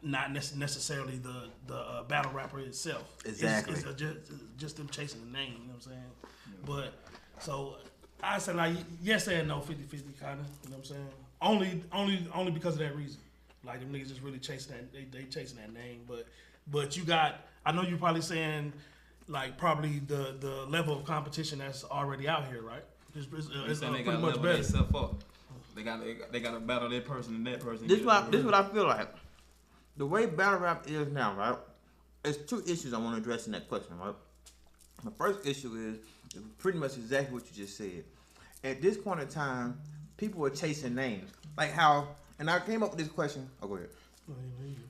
not necessarily the battle rapper itself. Exactly. It's just them chasing the name. You know what I'm saying? But so I say like yes and no, 50-50 kind of. You know what I'm saying? Only because of that reason. Like them niggas just really chasing that. They chasing that name. But you got. I know you're probably saying like probably the level of competition that's already out here, right? It's they pretty got much better. Themselves up. They got to battle that person and that person. This what I feel like. The way battle rap is now, right? There's two issues I want to address in that question, right? The first issue is pretty much exactly what you just said. At this point in time, people are chasing names. Like how, and I came up with this question. Oh, go ahead.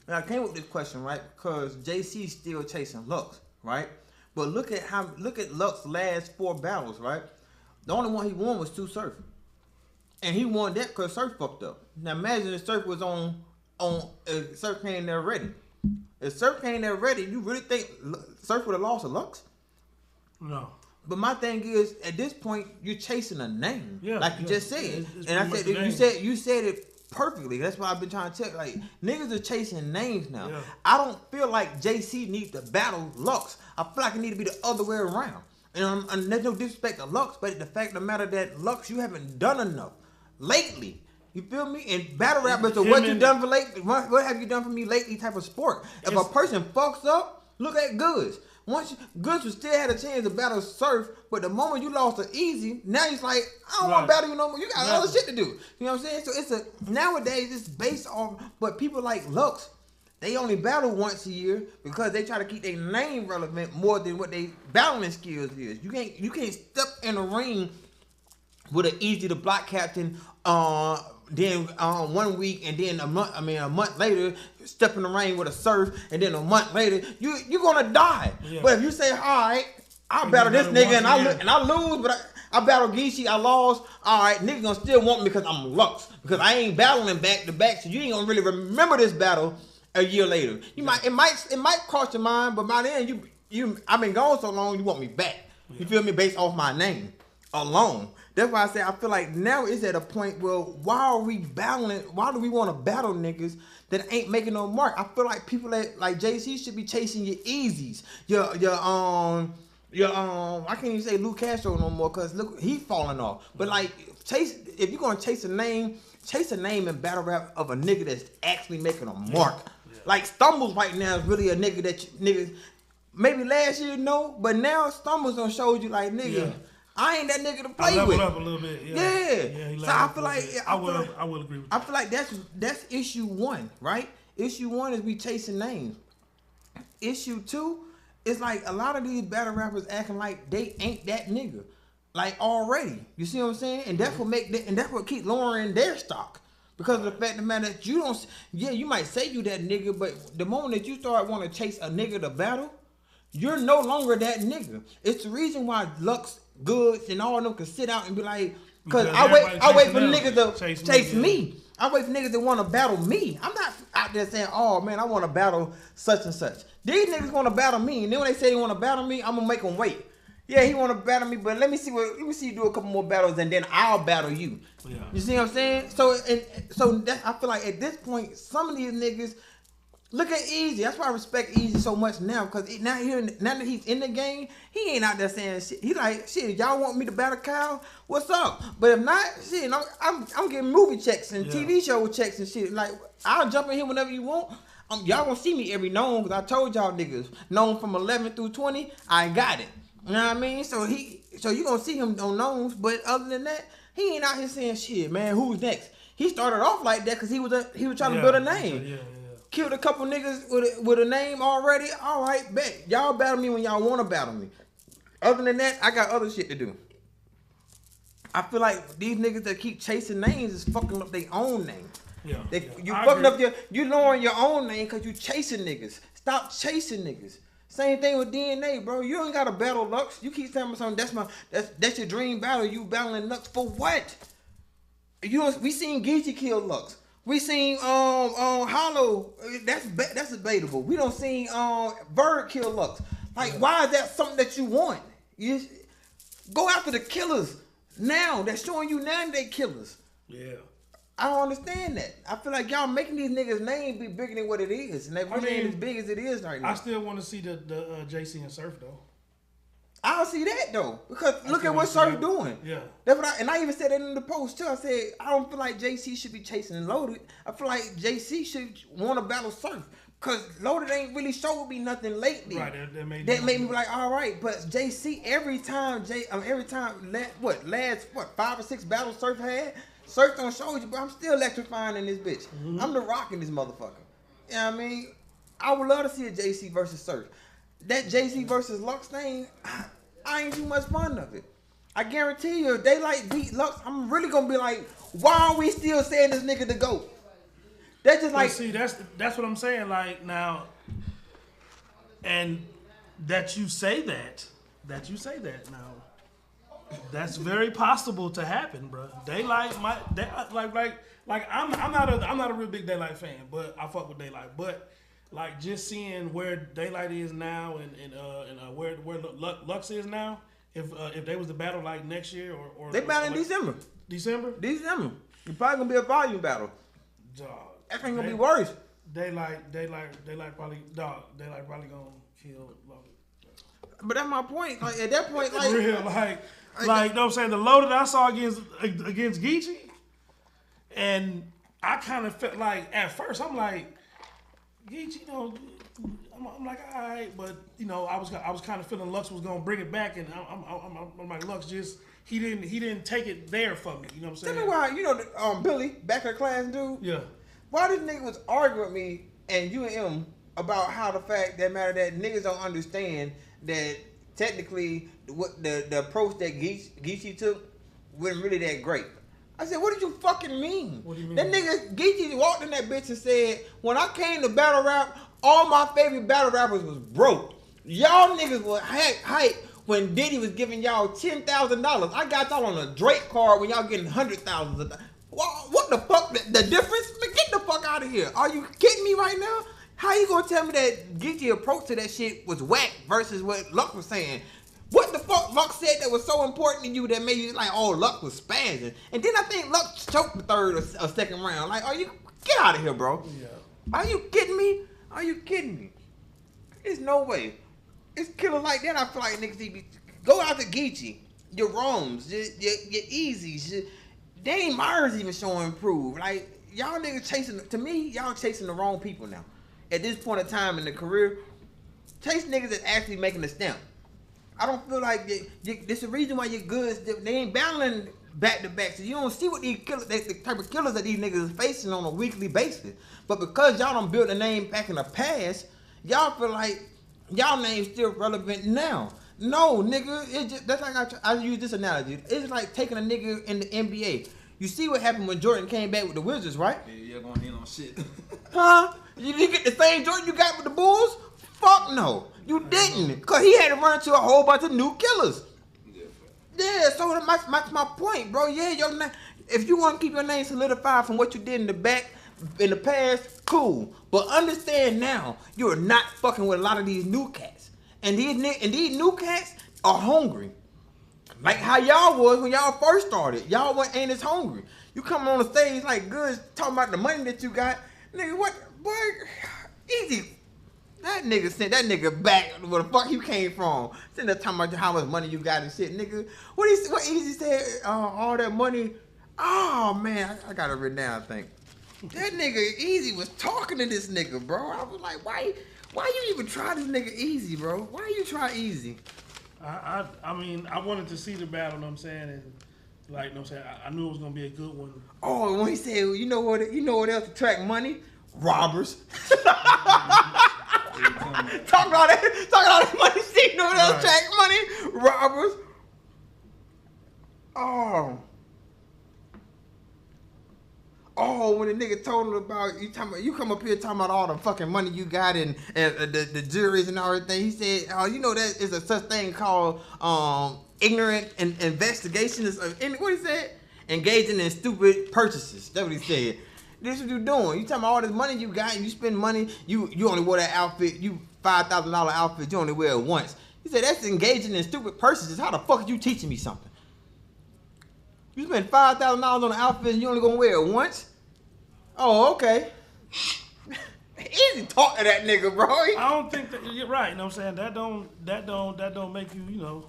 And I came up with this question, right? Because JC's still chasing Lux, right? But look at Lux's last 4 battles, right? The only one he won was 2 Surf. And he won that because Surf fucked up. Now imagine if Surf was on Surf came there ready. If Surf came there ready, you really think Surf would have lost to Lux? No. But my thing is, at this point, you're chasing a name, like you just said. It's and I pretty said you said it perfectly. That's why I've been trying to tell. Like niggas are chasing names now. Yeah. I don't feel like JC needs to battle Lux. I feel like it need to be the other way around. And there's no disrespect to Lux, but the fact of the matter that Lux, you haven't done enough lately. You feel me? And battle rappers, so what you done for lately? What have you done for me lately? Type of sport. If a person fucks up, look at Goods. Goods would still had a chance to battle Surf, but the moment you lost to Easy, now he's like, I don't want to battle you no more. You got other shit to do. You know what I'm saying? So nowadays it's based on, but people like Lux, they only battle once a year because they try to keep their name relevant more than what they battling skills is. You can't step in a ring with an Easy to block captain. Then 1 week and then a month later, step in the ring with a Surf, and then a month later, you're gonna die. Yeah. But if you say, all right, I'll battle this nigga and I lose, but I battle Geechee, I lost. All right, nigga gonna still want me because I'm Lux, because I ain't battling back to back, so you ain't gonna really remember this battle a year later. It might cross your mind, but by then I've been gone so long, you want me back. You feel me? Based off my name alone. That's why I say I feel like now it's at a point where why are we battling? Why do we want to battle niggas that ain't making no mark? I feel like people like JC should be chasing your Easies, your I can't even say Lou Castro no more because look, he's falling off. But like if you're gonna chase a name in battle rap of a nigga that's actually making a mark. Yeah. Like Stumbles right now is really a nigga that niggas maybe last year no, but now Stumbles done showed you like nigga. Yeah. I ain't that nigga to play with. Up a little bit. Yeah. So I feel like I will agree with you. I feel like that's issue 1, right? Issue 1 is we chasing names. Issue 2 is like a lot of these battle rappers acting like they ain't that nigga, like already. You see what I'm saying? And that's what keep lowering their stock. Because of the fact of the matter that you don't. Yeah, you might say you that nigga, but the moment that you start want to chase a nigga to battle, you're no longer that nigga. It's the reason why Lux, Goods, and all of them can sit out and be like, because I wait for niggas to chase me. I wait for niggas that want to battle me. I'm not out there saying, oh man, I want to battle such and such. These niggas want to battle me, and then when they say they want to battle me, I'm gonna make them wait. Yeah, he want to battle me, but let me see you do a couple more battles, and then I'll battle you. Yeah. You see what I'm saying? So I feel like at this point, some of these niggas. Look at Easy. That's why I respect Easy so much now, because now that he's in the game, he ain't out there saying shit. He like, shit, y'all want me to battle Kyle? What's up? But if not, shit, I'm getting movie checks and TV show checks and shit. Like, I'll jump in here whenever you want. Y'all gonna see me every known, because I told y'all niggas, known from 11 through 20, I got it. You know what I mean? So you gonna see him on knowns, but other than that, he ain't out here saying shit, man, who's next? He started off like that because he was trying to build a name. Yeah. Killed a couple niggas with a name already. All right, bet. Y'all battle me when y'all want to battle me. Other than that, I got other shit to do. I feel like these niggas that keep chasing names is fucking up their own name. Yeah. You fucking up you lowering your own name because you chasing niggas. Stop chasing niggas. Same thing with DNA, bro. You ain't got to battle Lux. You keep telling me something. That's your dream battle. You battling Lux for what? We seen Geechee kill Lux. We seen Hollow. That's debatable. We don't seen Bird kill Lux. Like, why is that something that you want? You go after the killers now. They're showing you now they killers. Yeah. I don't understand that. I feel like y'all making these niggas' name be bigger than what it is, and that really ain't as big as it is right now. I still want to see the JC and Surf though. I don't see that though, because look at what Surf doing. Yeah, that's what I even said that in the post too. I said I don't feel like JC should be chasing Loaded. I feel like JC should want to battle Surf. Cause Loaded ain't really showed me nothing lately. Right, that made me be like, all right. But JC every time last 5 or 6 battles Surf had, Surf don't show you, but I'm still electrifying in this bitch. Mm-hmm. I'm the Rock in this motherfucker. You know what I mean? I would love to see a JC versus Surf. That JC versus Lux thing, I ain't too much fun of it. I guarantee you, if they like beat Lux, I'm really gonna be like, why are we still saying this nigga the GOAT? That's just like, see, that's what I'm saying. Like now, and that you say that now, that's very possible to happen, bro. Daylight might, I'm not a real big Daylight fan, but I fuck with Daylight. But like just seeing where Daylight is now and where Lux is now, if they was to battle like next year or they battle in like December. December. It's probably gonna be a volume battle. Dog. That ain't gonna be worse. Daylight probably gonna kill Loaded. But that's my point. Like at that point, like real, you know what I'm saying? The Loaded I saw against Geechee, and I kind of felt like at first I'm like, Geechee, I'm like, all right, but I was kind of feeling Lux was gonna bring it back, and I'm like, Lux just he didn't take it there for me. You know what I'm saying? Tell me why Billy back in the class dude. Yeah. Why this nigga was arguing with me and you and him about how the fact that matter that niggas don't understand that technically what the approach that Geechee took wasn't really that great. I said, what did you fucking mean? What do you mean? That nigga Geechee walked in that bitch and said, when I came to battle rap, all my favorite battle rappers was broke. Y'all niggas were hype when Diddy was giving y'all $10,000. I got y'all on a Drake card when y'all getting $100,000. What the fuck? The difference? Man, get the fuck out of here. Are you kidding me right now? How you gonna tell me that Geechee approach to that shit was whack versus what Luck was saying? What the fuck Luck said that was so important to you that made you like, oh, Luck was spazzing? And then I think Luck choked the third or second round. Like, get out of here, bro. Yeah. Are you kidding me? Are you kidding me? There's no way. It's killer like that. I feel like niggas go out to Geechee. Your Romes, your Easies, Dame Myers even showing improve. Like, y'all niggas y'all chasing the wrong people now. At this point in time in the career, chase niggas that's actually making a stamp. I don't feel like there's a reason why you're good. They ain't battling back to back. So you don't see what these killers, the type of killers that these niggas is facing on a weekly basis. But because y'all don't build a name back in the past, y'all feel like y'all name still relevant now. No, nigga, that's like I use this analogy. It's like taking a nigga in the NBA. You see what happened when Jordan came back with the Wizards, right? Yeah, going in on shit. Huh? You didn't get the same Jordan you got with the Bulls? Fuck no. You didn't. Because he had to run into a whole bunch of new killers. Yeah, so that's my point, bro. Yeah, if you want to keep your name solidified from what you did in the past, cool. But understand now, you are not fucking with a lot of these new cats. And these new cats are hungry. Like how y'all was when y'all first started. Y'all ain't as hungry. You come on the stage like good, talking about the money that you got. Nigga, what? Boy, easy. That nigga sent that nigga back where the fuck he came from. Sitting there talking about how much money you got and shit. Nigga, what Easy said, all that money. Oh, man, I got it written down, I think. That nigga Easy was talking to this nigga, bro. I was like, why you even try this nigga Easy, bro? Why you try Easy? I mean, I wanted to see the battle, you know what I'm saying? And like, you know what I'm saying? I knew it was going to be a good one. Oh, when he said, you know what else attract money? Robbers. Talk about that money shit. You know what else attract money? Robbers. Oh, when the nigga told him about you come up here talking about all the fucking money you got and the juries and everything. He said, oh, you know that is a such thing called ignorant investigation. What he said? Engaging in stupid purchases. That's what he said. This is what you doing. You talking about all this money you got and you spend money. You only wear that outfit. You $5,000 outfit. You only wear it once. He said that's engaging in stupid purchases. How the fuck are you teaching me something? You spend $5,000 on an outfit and you only gonna wear it once? Oh, okay. Easy talk to that nigga, bro. I don't think that you're right. You know what I'm saying? That don't make you, you know,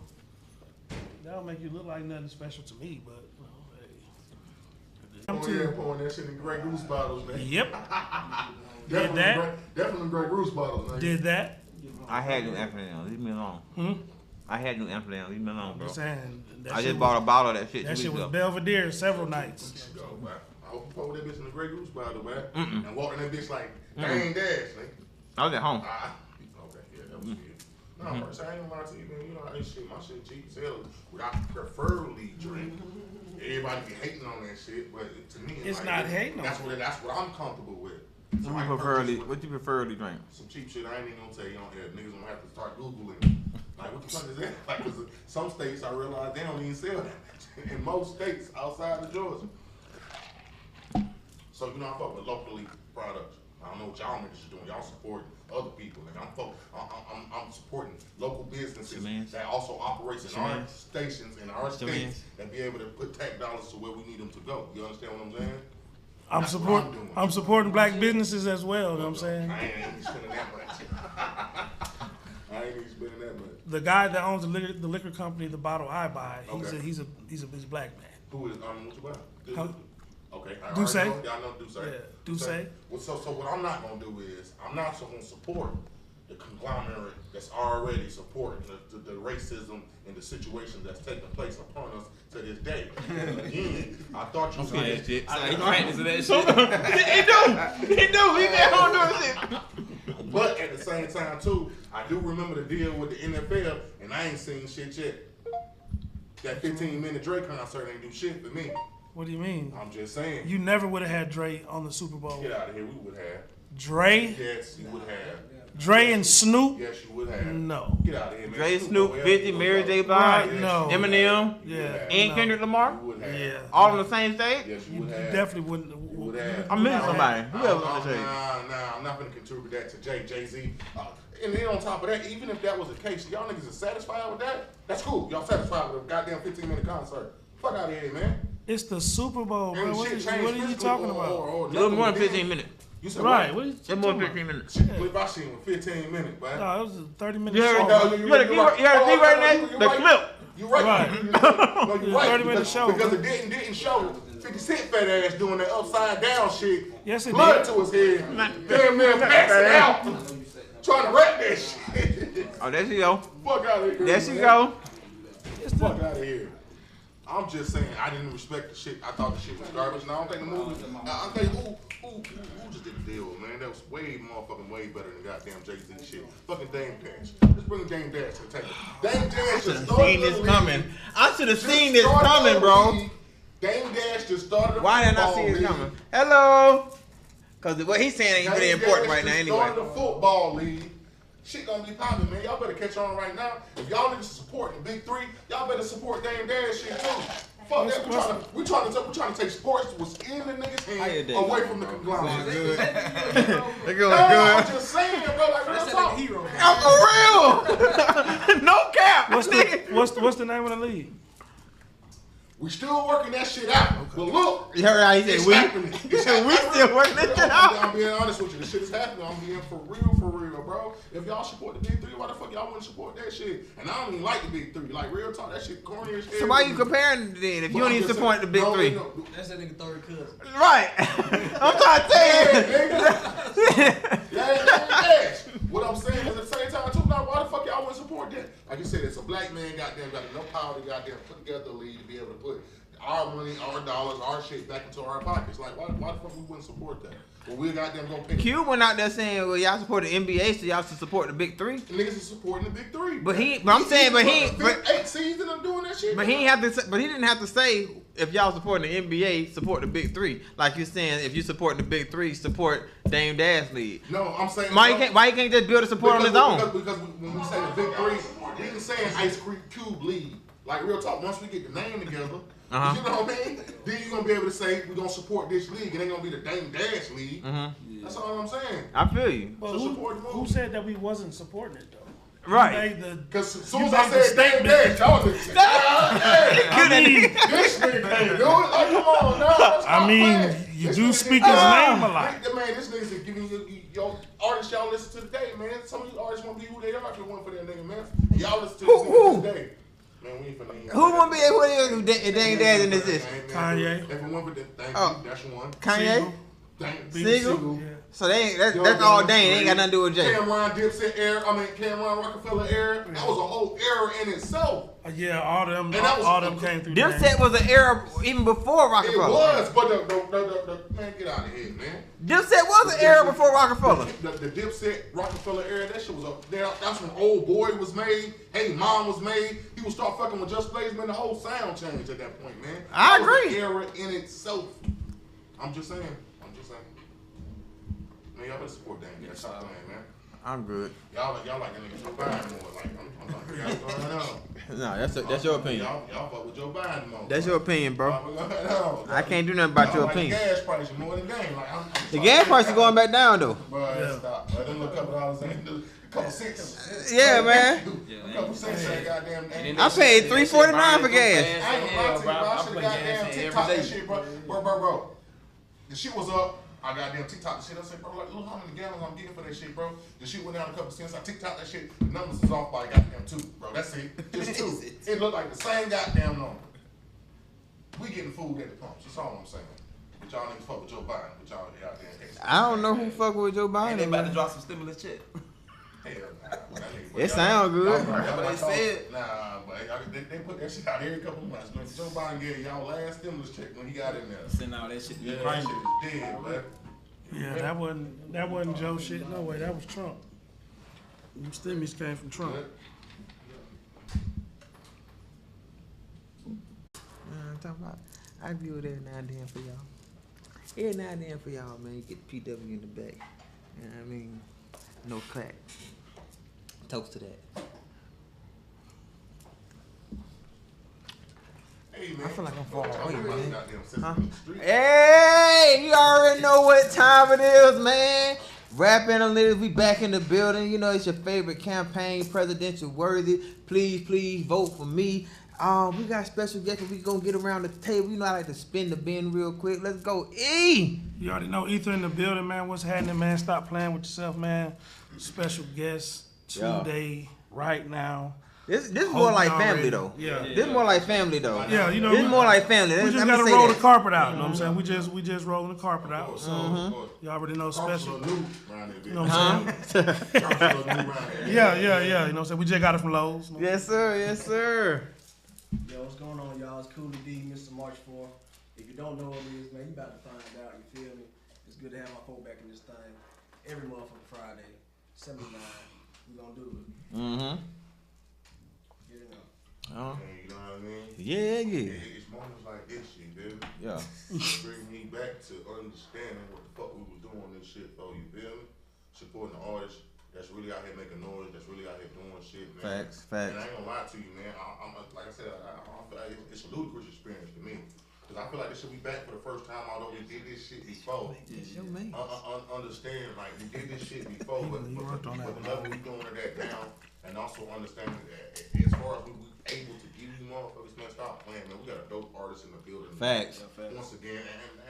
that don't make you look like nothing special to me. But you know, hey. Pouring that shit in Grey Goose bottles, man. Yep. Definitely Grey Goose bottles, man. Did that? I had new Amsterdam. Leave me alone. I had new Amsterdam. Leave me alone, bro. I'm saying, I just bought a bottle of that shit. That 2 shit weeks was ago. Belvedere several nights. Go, man. I hope you pour that bitch in the Grey Goose bottle, man. And walk in that bitch like, dang dash, nigga. I was at home. Okay, yeah, that was good. No, first, I ain't gonna lie to you, man. You know how this shit, my shit cheap as hell. What I preferably drink. Everybody be hating on that shit, but to me, It's like, not hating on that's what I'm comfortable with. So I What you preferably drink? some cheap shit I ain't even gonna tell you on here. Niggas gonna have to start Googling. Like, what the fuck is that? Like, 'cause some states I realize they don't even sell that in most states outside of Georgia. So, you know, I fuck with locally products. I don't know what y'all niggas is doing. Y'all supporting other people. Like, I'm supporting local businesses that also operates in our stations, in our states, that be able to put tax dollars to where we need them to go. You understand what I'm saying? I'm supporting black businesses as well. You know what I'm saying? I ain't even spending that much. I ain't even spending that much. The guy that owns the liquor company, the bottle I buy, Okay. he's a black man. Who is what you buy? Huh? Okay. Duce? Y'all know Duce. Yeah, Duce. Well, so what I'm not gonna do is I'm not so gonna support the conglomerate that's already supporting the racism and the situation that's taking place upon us to this day. Again, I thought you said That shit. He practicing that shit. He do. He at home doing shit. But at the same time too, I do remember the deal with the NFL, and I ain't seen shit yet. That 15-minute Drake concert ain't do shit for me. What do you mean? I'm just saying. You never would have had Dre on the Super Bowl. Get out of here. We would have. Dre? Yes, you would have. Dre and Snoop? Yes, you would have. No. Get out of here, man. Dre, Snoop, 50, Mary J. Blige, Right, no. Eminem, Yeah. and no. Kendrick Lamar. You would have. Yeah. All on the same stage? Yes, you You would have. definitely wouldn't. You would have. I'm missing somebody. Who else on the stage? Nah, I'm not gonna contribute that to Jay-Z. And then on top of that, even if that was the case, y'all niggas are satisfied with that? That's cool. Y'all satisfied with a goddamn 15-minute concert. Fuck out of here, man. It's the Super Bowl, bro. And What shit are changed you physically talking or about? A little more than 15 minutes. You said Right. what? What are you It's talking more than about? 15 minutes. Shit, Clip I seen with 15 minutes, man. No, it was a 30-minute You show. heard, No, you heard the key right there? The clip. You're right. Right. No, you're Yeah, right. 30-minute show. Because it didn't show 50 Cent fat ass doing that upside down shit. Yes, it Blood did. to his head. Damn near passing out. Trying to rap that shit. Oh, there she go. Fuck out of here. There she man. go. Fuck out of here. I'm just saying, I didn't respect the shit. I thought the shit was garbage. And I don't think the movie. I think who just did the deal, man? That was way better than goddamn Jay-Z shit. Fucking Dame Dash. Let's bring Dame Dash to the table. Dame Dash just started Seen this the coming. league. I should have Just seen this started coming, the bro. league. Dame Dash just started the Why didn't I see football it league. coming? Hello. Because what he's saying ain't really Dame important Dash right now just anyway. started the football league. Shit gonna be popping, man. Y'all better catch on right now. If y'all niggas support the Big Three, y'all better support Dame Dash shit too. Fuck that. We're trying to take sports what's in the niggas' hand away from the conglomerate. They're going I'm good. just saying, bro. Like real talk. I'm for real. No cap. What's nigga. the name of the league? We still working that shit out. But look, You heard how he it's said we? happening. He said we still working this shit out. I'm being honest with you. The shit is happening. I'm being for real, bro. If y'all support the Big Three, why the fuck y'all wouldn't support that shit? And I don't even like the Big Three. Like real talk, that shit corny as hell. So why you comparing it then if you don't even support the Big Three? That's that nigga third cousin. Right. I'm trying to tell you. Yeah, what I'm saying is at the same time too, now why the fuck y'all wouldn't support that? Like you said, it's a black man goddamn got enough power to goddamn put together a league to be able to put our money, our dollars, our shit back into our pockets. Like why the fuck we wouldn't support that? Well, we goddamn gonna pay. Q went out there saying, well, y'all support the NBA, so y'all should support the Big Three. Niggas is supporting the Big Three. But I'm saying, but he, but 8 seasons of doing that shit. but he ain't have to, but he didn't have to say if y'all supporting the NBA, support the Big Three. Like you're saying, if you support the Big Three, support Dame Dash League. No, I'm saying. Why he can't just build a support on his own? Because when we say the Big Three, we ain't saying Ice Cream Cube League. Like real talk, once we get the name together, you know what I mean? Then you're gonna be able to say we're gonna support this league. It ain't gonna be the Dame Dash League. That's all I'm saying. I feel you. But So support the who movie. said that we wasn't supporting it though? Right. You made the, Because as soon you as I made the said Dame statement. Dash, y'all niggas said, I mean, this nigga can't do it. Like, come on, now. Let's I not mean, play. you This do nigga speak did- his name a lot. Man, this nigga's giving you your artists y'all listen to today, man. Some of you artists won't be who they are if it wasn't for that nigga, man. Y'all listen to this nigga today. Man, we ain't finna even. Who wanna be who it is? It ain't Daz in this is? Kanye. If it wasn't for that, thank Oh. you. That's one. Kanye? Thank Siegel? Yeah. So they ain't, that's all Dane. They ain't got nothing to do with Jay. Cameron Dipset era. Cameron Rockefeller era. That was a whole era in itself. Yeah, all them, And that was- all them came through. Dipset was an era even before It Rockefeller. was, but the man, get out of here, man. Dipset was an era before Rockefeller. The Dipset Rockefeller era, that shit was up there. That's when Old Boy was made. Hey Mom was made. He would start fucking with Just Blaze, man. The whole sound changed at that point, man. I That was agree. an era in itself. I'm just saying. Man, y'all better support Dame. That's stop playing, man. I'm good. Y'all like that nigga Joe Biden more. Like I'm like, y'all going on. No, that's your opinion. Y'all fuck with Joe Biden more. That's your opinion, bro. No, I can't do nothing about y'all your like opinion. The gas price more than Dame. Like The gas price is going back down though. Bro, stop. But them little couple dollars ain't a couple cents. Yeah, man. A couple cents ain't goddamn. I paid $3.49 for gas. I ain't gonna lie to you, bro. I I should put have gas goddamn in TikTok every that day. shit, bro. The shit was up. I goddamn TikTok the shit. I said, bro, like, look how many gallons I'm getting for that shit, bro. The shit went down a couple cents. I TikTok that shit. The numbers is off by goddamn 2, bro. That's it. Just 2. It looked like the same goddamn number. We getting food at the pumps. That's all I'm saying. But y'all niggas fuck with Joe Biden. But y'all out there. I don't know who fuck with Joe And they Biden. about to Man. drop some stimulus check. Hell nah. It sound good. That's what they said. Nah, but they put that shit out every couple months. Man, Joe Biden gave y'all last stimulus check when he got in there. Send all that shit to Yeah, that Ukraine. shit is dead, man. Yeah, that wasn't Joe shit. No way, that was Trump. Them stimmies came from Trump. I'm talking about. I do it every now and then for y'all. Every now and then for y'all, man. You get PW in the back. You know what I mean? No crack. Toast to that. Hey, man. I feel like I'm far away, man. Huh? Huh? Hey, you already know what time it is, man. Rap Analytics, we back in the building. You know it's your favorite campaign, presidential worthy. Please, please vote for me. We got special guests. We gonna get around the table. You know I like to spin the bin real quick. Let's go, E. You already know Ether in the building, man. What's happening, man? Stop playing with yourself, man. Special guest today, right now. This is more like family though. Yeah. This is more like family though. Yeah, you know, This is more like family. We just Let me gotta say roll that. the carpet out. You know what I'm saying? We just rolling the carpet out. So you already know special. You know what I'm saying? Yeah. You know what I'm saying? We just got it from Lowe's. You know? Yes, sir. Yes, sir. Yo, what's going on, y'all? It's Cooley D, Mr. March 4. If you don't know what it is, man, you about to find out. You feel me? It's good to have my folk back in this thing. Every motherfucking Friday, 79. We gonna do it. Mm-hmm. Get it up. You know what I mean? Yeah, yeah. It's moments like this shit, dude. Yeah. Bring me back to understanding what the fuck we was doing this shit for, you feel me? Supporting the artists that's really out here making noise, that's really out here doing shit, man. Facts. And I ain't gonna lie to you, man. I'm like I said, I feel like it's a ludicrous experience to me. Cause I feel like this should be back for the first time, although we did this shit before. Yo, man. Understand, like we did this shit before, but You worked on that the one. level we doing it at now, and also understanding that as far as we able to give you motherfuckers, man, stop playing, man. We got a dope artist in the building. Facts. Once again,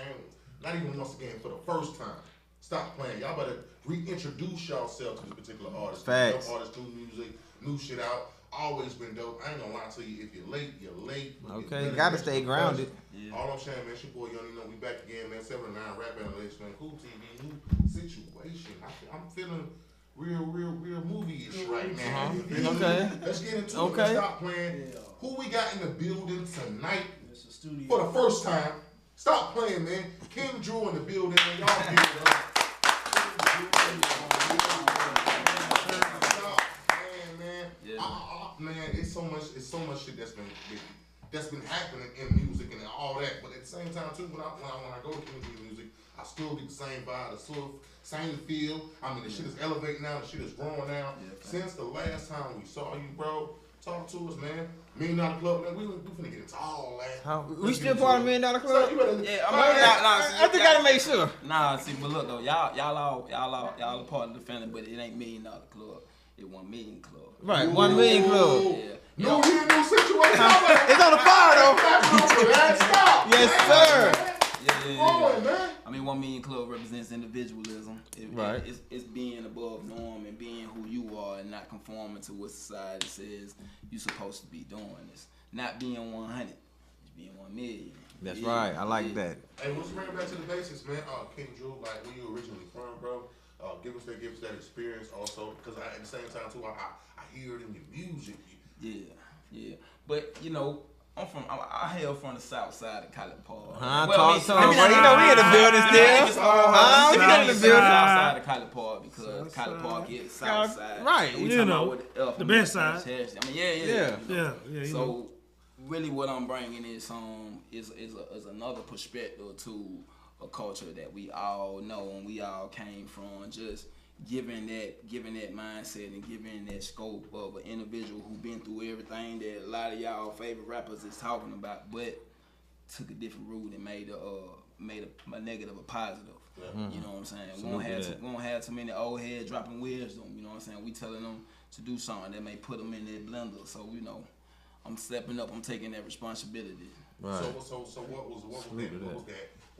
and not even once again, for the first time. Stop playing. Y'all better reintroduce yourself to this particular artist. Facts. Dope artist, new music, new shit out. Always been dope. I ain't gonna lie to you. If you're late, you're late. Okay, gotta stay grounded. All I'm saying, man, it's your boy Young, you know, we back again, man. 7-9 Rap Analytics, man. Cool TV, new situation. I'm feeling real movie-ish right now. You feel me? Okay. Let's get into it. Okay. Let's stop playing. Yeah. Who we got in the building tonight It's a studio. for the first time? Stop playing, man. King Drew in the building, man. Y'all give it up. Man, it's so much shit that's been happening in music and all that. But at the same time too, when I go to King Drew music, I still get the same vibe, the same feel. I mean, the shit is elevating now, the shit is growing now. Since the last time we saw you, bro, talk to us, man. $1 Million Club, man. We finna get into all that. We still part of $1 Million Club? So you better, Yeah, I I think I gotta make sure. Nah, see, but look though, y'all a part of the family, but it ain't $1 Million Club. it 1 million club. Right, 1 million club. Yeah. New year, new situation. It's on the fire though. Stop. Yes, sir. Yeah. Man. I mean, 1 million club represents individualism. Right. It's being above norm and being who you are and not conforming to what society says you're supposed to be doing. It's not being 100. It's being 1 million. That's right. I like that. Hey, let's bring it back to the basics, man. King Drew, like where you originally from, bro? Give us that experience also, because at the same time too, I hear it in your music. Yeah. But you know, I hail from the south side of College Park. Talk to him, bro. You know we in the building still. We in the building. South side of College Park because College Park is south side. Right. We You talking know, about what the best side. I mean, yeah. Yeah. You So know. really, what I'm bringing is another perspective to a culture that we all know and we all came from. Just giving that mindset and giving that scope of an individual who been through everything that a lot of y'all favorite rappers is talking about, but took a different route and made a negative a positive. You know what I'm saying? We won't have too many old heads dropping wisdom. You know what I'm saying? We telling them to do something that may put them in their blender. So you know, I'm stepping up. I'm taking that responsibility. Right. So what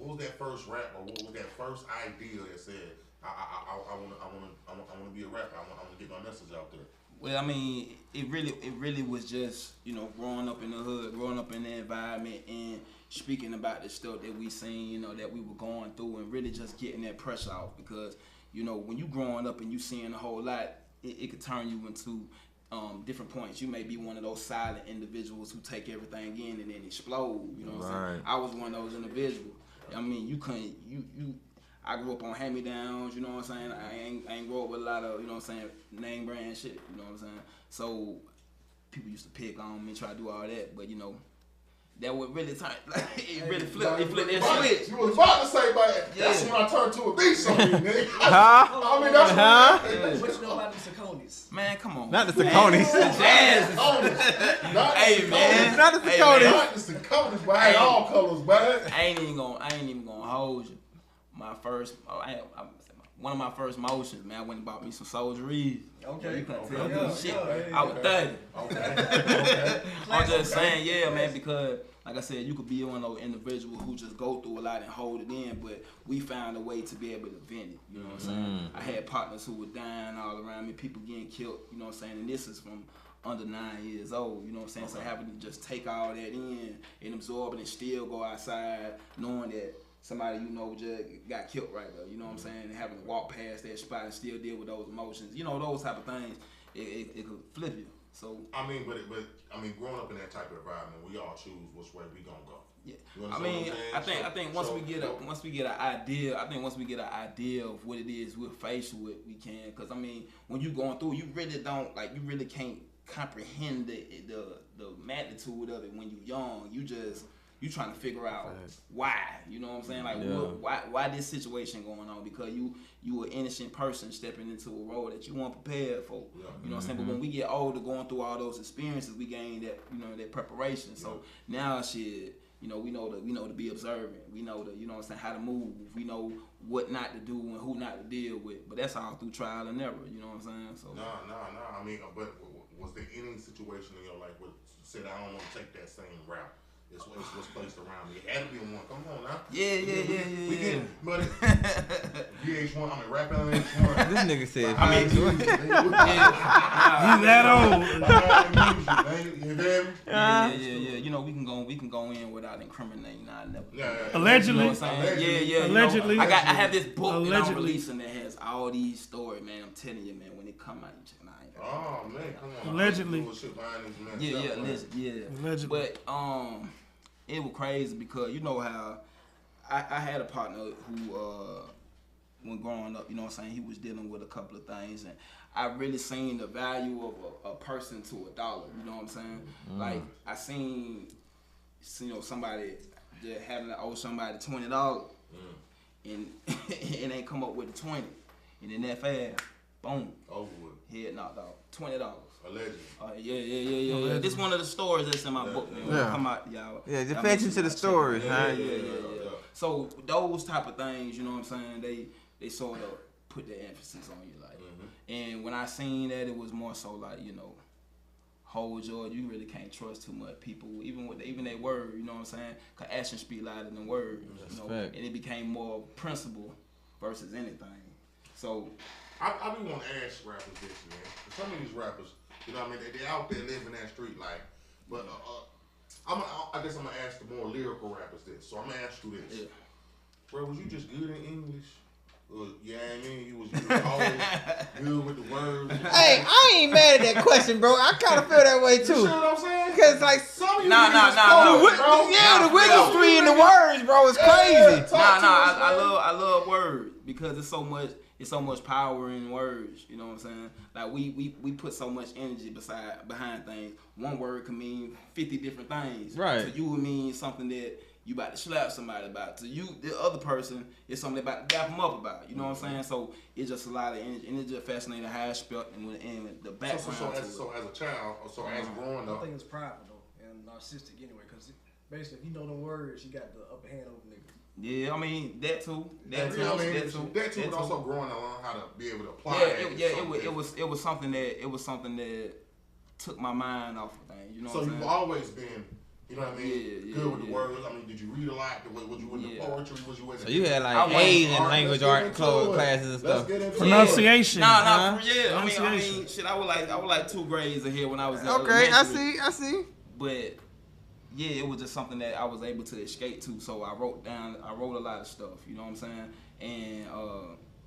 was that first rap, or what was that first idea that said I want to be a rapper. I want to get my message out there. Well, I mean, it really was just, you know, growing up in the hood, growing up in the environment, and speaking about the stuff that we seen, you know, that we were going through, and really just getting that pressure off. Because, you know, when you growing up and you seeing a whole lot, it could turn you into different points. You may be one of those silent individuals who take everything in and then explode. You know what I'm saying? I was one of those individuals. I mean, I grew up on hand-me-downs, you know what I'm saying? I ain't grow up with a lot of, you know what I'm saying, name brand shit, you know what I'm saying? So people used to pick on me, try to do all that, but you know, that would really turn, like, it really flipped that switch. You was about to say, but that's when I turned to a beast on you, nigga. Huh? I mean, that's What you know about the Saconis? Man, come on. Not the Saconis. Jazz. Hey, man. Not the Saconis. Not the Saconis, but I had all colors, man. I ain't even gonna hold you. One of my first motions, man, I went and bought me some Soldier Eve. Okay. You couldn't Okay. tell me Yeah, shit. yeah, I was 30. Okay. I'm just saying, yeah, man, because like I said, you could be one of those individuals who just go through a lot and hold it in, but we found a way to be able to vent it. You know what I'm saying? I had partners who were dying all around me, people getting killed, you know what I'm saying? And this is from under 9 years old, you know what I'm saying? So having to just take all that in and absorb it and still go outside knowing that somebody you know just got killed right there, you know what I'm saying? And having to walk past that spot and still deal with those emotions, you know, those type of things, it could flip you. So I mean, but growing up in that type of environment, we all choose which way we gonna go. yeah, You I understand mean, what I'm I saying? think once we get an idea of what it is we're faced with, we can. Because I mean, when you going through, you really can't comprehend the magnitude of it when you young. You trying to figure out why, you know what I'm saying? Like why this situation going on? Because you an innocent person stepping into a role that you weren't prepared for. You know what I'm saying? But when we get older, going through all those experiences, we gain that, you know, that preparation. So now shit, you know, we know to be observant. We know you know what I'm saying, how to move. We know what not to do and who not to deal with. But that's all through trial and error. You know what I'm saying? So No. I mean, but was there any situation in your life where you said, I don't want to take that same route? It's what's placed around me. It had to be one. Come on now. Yeah. We get but VH1, I mean, rap on VH1. This nigga said, I mean, You that old. Yeah. You know, we can go in without incriminating. I never. Allegedly. You know what I'm saying? Yeah. Allegedly. You know, I have this book that I'm Allegedly. releasing that has all these stories, man. I'm telling you, man. When it come out, you check. Nah, I ain't got Oh man, come on. Allegedly. Allegedly. But it was crazy because you know how I had a partner who when growing up, you know what I'm saying, he was dealing with a couple of things, and I really seen the value of a person to $1, you know what I'm saying? Like I seen you know, somebody that having to owe somebody $20 and it ain't come up with the 20, and then that fast, boom, Over with. head knocked out, $20. Allegedly. Yeah. This one of the stories that's in my book, man. When it come out, y'all. Yeah, just y'all fetch make into sure the y'all check stories, it. huh? Yeah. So those type of things, you know what I'm saying? They sort of put their emphasis on you, like. And when I seen that, it was more so like, you know, hold your, you really can't trust too much people, even their word, you know what I'm saying? Cause action speak louder than words, you know. fact. And it became more principle versus anything. So I be want to ask rappers this, man. Some of these rappers, you know what I mean, they out there living that street life. But I guess I'm going to ask the more lyrical rappers this. So I'm going to ask you this. yeah. Bro, was you just good in English? Yeah, I mean, you was always good with the words. Hey, I ain't mad at that question, bro. I kind of feel that way You too. see what I'm saying? Cause like Some of you Nah, niggas nah, is nah, cold, nah. bro. the wiggle in the words, bro, is crazy. Yeah, talk Nah, to us, I man. love words because it's so much power in words. You know what I'm saying? Like we put so much energy behind things. One word can mean 50 different things. Right. To you would mean something that you about to slap somebody about. To you, the other person is something about to dap them up about. You know what I'm saying? So it's just a lot of energy, and it's just fascinating how I spelt and the background. So to as it. a child, as growing I up, think it's prideful though and narcissistic anyway, because basically if you know them words, you got the upper hand over niggas. Yeah, I mean that too. That too. I mean, That too. that too, but also growing to learn how to be able to apply Yeah, it. it was something that took my mind off of things. You know So what I'm you've saying? always been, you know what I mean, Yeah, good with the yeah. words. I mean, did you read a lot? Was you in the Yeah. poetry? Was you in the So you had I like went- A's in Alright, language let's get art into it. classes and Let's stuff. get into it. Pronunciation. Huh? For real. I mean, Pronunciation. shit. I was like 2 grades ahead when I was in Okay, I elementary. see. But yeah, it was just something that I was able to escape to. So I wrote a lot of stuff. You know what I'm saying? And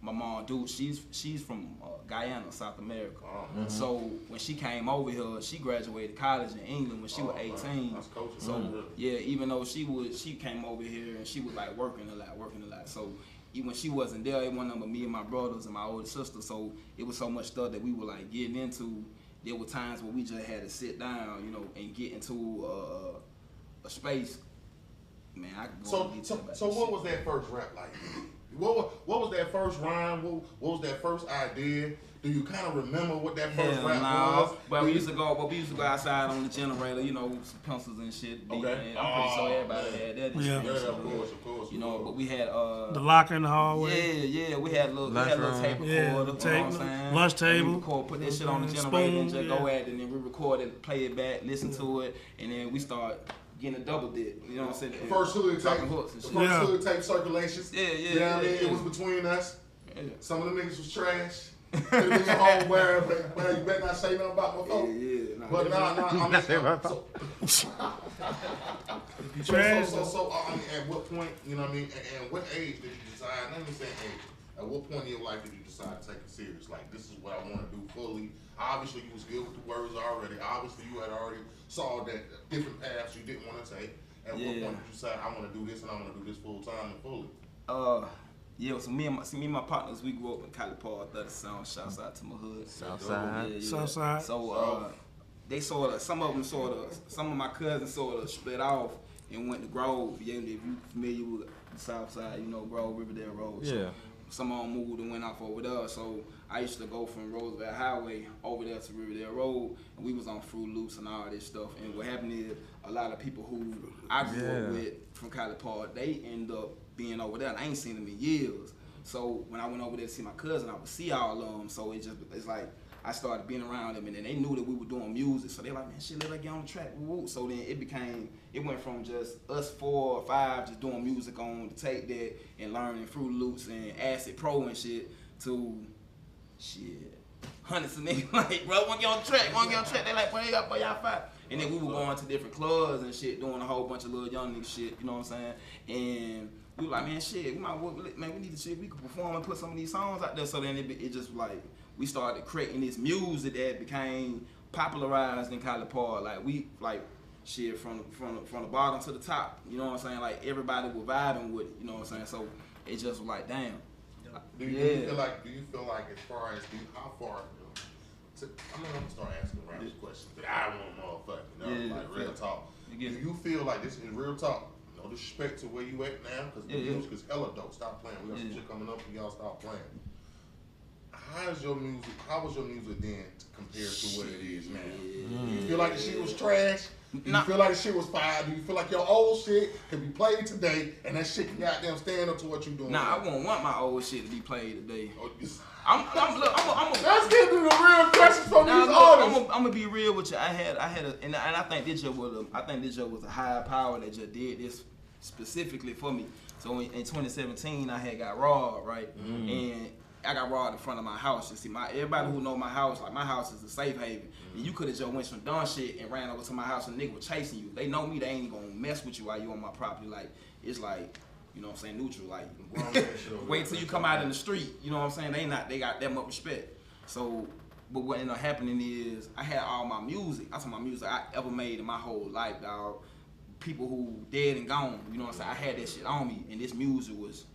my mom, dude, she's from Guyana, South America. Oh, So when she came over here, she graduated college in England when she was 18. That's coaching. So yeah, even though she came over here and she was like working a lot. So even when she wasn't there, it wasn't but me and my brothers and my older sister. So it was so much stuff that we were like getting into. There were times where we just had to sit down, you know, and get into a space. Man, I could go into detail about So this what shit. was that first rap like? What was that first rhyme? What was that first idea? Do you kind of remember what that first Hell rap no. was? But we used to go outside on the generator, you know, some pencils and shit. Okay. And I'm pretty sure everybody had that. Yeah. Yeah, of course. You know, but we had The locker in the hallway. yeah, we had a little Lunchroom. tape recorder, Yeah, you know what I'm saying? lunch And table. we record, put that shit on the Spoon, generator and just go yeah. at it, and then we record it, play it back, listen to it, and then we start getting a double dip. You know what I'm saying? The first hood tape, Dropping hooks and the shit. first Yeah. hood tape circulations. Yeah, yeah, You know what I mean? yeah. It was between us. Yeah. Some of the niggas was trash. Could've been your home where you better not say nothing about my Yeah, folks. yeah. Nah, But I mean, Trash. I mean, at what point, you know what I mean, and what age did you decide, let me say age, at what point in your life did you decide to take it serious? Like, this is what I want to do fully. Obviously, you was good with the words already. Obviously, you had already saw that different paths you didn't want to take. At what Yeah. point did you decide, I want to do this and I want to do this full time and fully? Yeah, so me and my partners, we grew up in Cali Park, 30 Sound. Shouts out to my hood. Southside. Yeah, yeah. Southside. So they some of my cousins sort of split off and went to Grove. Yeah, if you familiar with the South Side, you know Grove, Riverdale Road. So Yeah. some of them moved and went off over there. So I used to go from Roosevelt Highway over there to Riverdale Road, and we was on Fruit Loops and all this stuff. And what happened is a lot of people who I grew up with from Cali Park, they end up being over there, and I ain't seen them in years. So when I went over there to see my cousin, I would see all of them. So it's like I started being around them, and then they knew that we were doing music. So they're like, man, shit, let us get on the track. Woo. So then it went from just us 4 or 5 just doing music on the tape deck and learning Fruit Loops and Acid Pro and shit to shit. Hundreds of niggas like, bro, wanna get on the track, They like, boy, y'all fight. And then we were going to different clubs and shit, doing a whole bunch of little young nigga shit, you know what I'm saying? And we were like, man, shit, we might well, man, we need to see if we could perform and put some of these songs out there. So then it just like, we started creating this music that became popularized in Cali Park. Like we, like, shit, from the bottom to the top, you know what I'm saying? Like everybody was vibing with it, you know what I'm saying? So it just was like, damn. Do you feel like as far as how far? I'm gonna start asking around this question. I want motherfucking, you know, like real talk. Do you feel like this is real talk? No disrespect to where you at now, because the music is hella dope. Stop playing. We got some shit coming up, and y'all stop playing. How was your music then compared to what it is now? Do you feel like the shit was trash? Do you feel like the shit was fire? Do you feel like your old shit can be played today and that shit can goddamn stand up to what you doing? Nah, I won't want my old shit to be played today. Oh, Let's get to the real questions from these artists. I'm gonna be real with you. And I think this just was a higher power that just did this specifically for me. So in 2017, I had got robbed, right? And I got robbed in front of my house. You see, everybody who know my house, like my house is a safe haven. And you could have just went some dumb shit and ran over to my house and nigga was chasing you. They know me. They ain't gonna mess with you while you on my property. Like it's like. You know what I'm saying, neutral, like, wait till you come out in the street, you know what I'm saying, they got that much respect. So, but what ended up happening is, I had all my music, I ever made in my whole life, dog. People who dead and gone, you know what I'm saying, I had that shit on me, and this music was,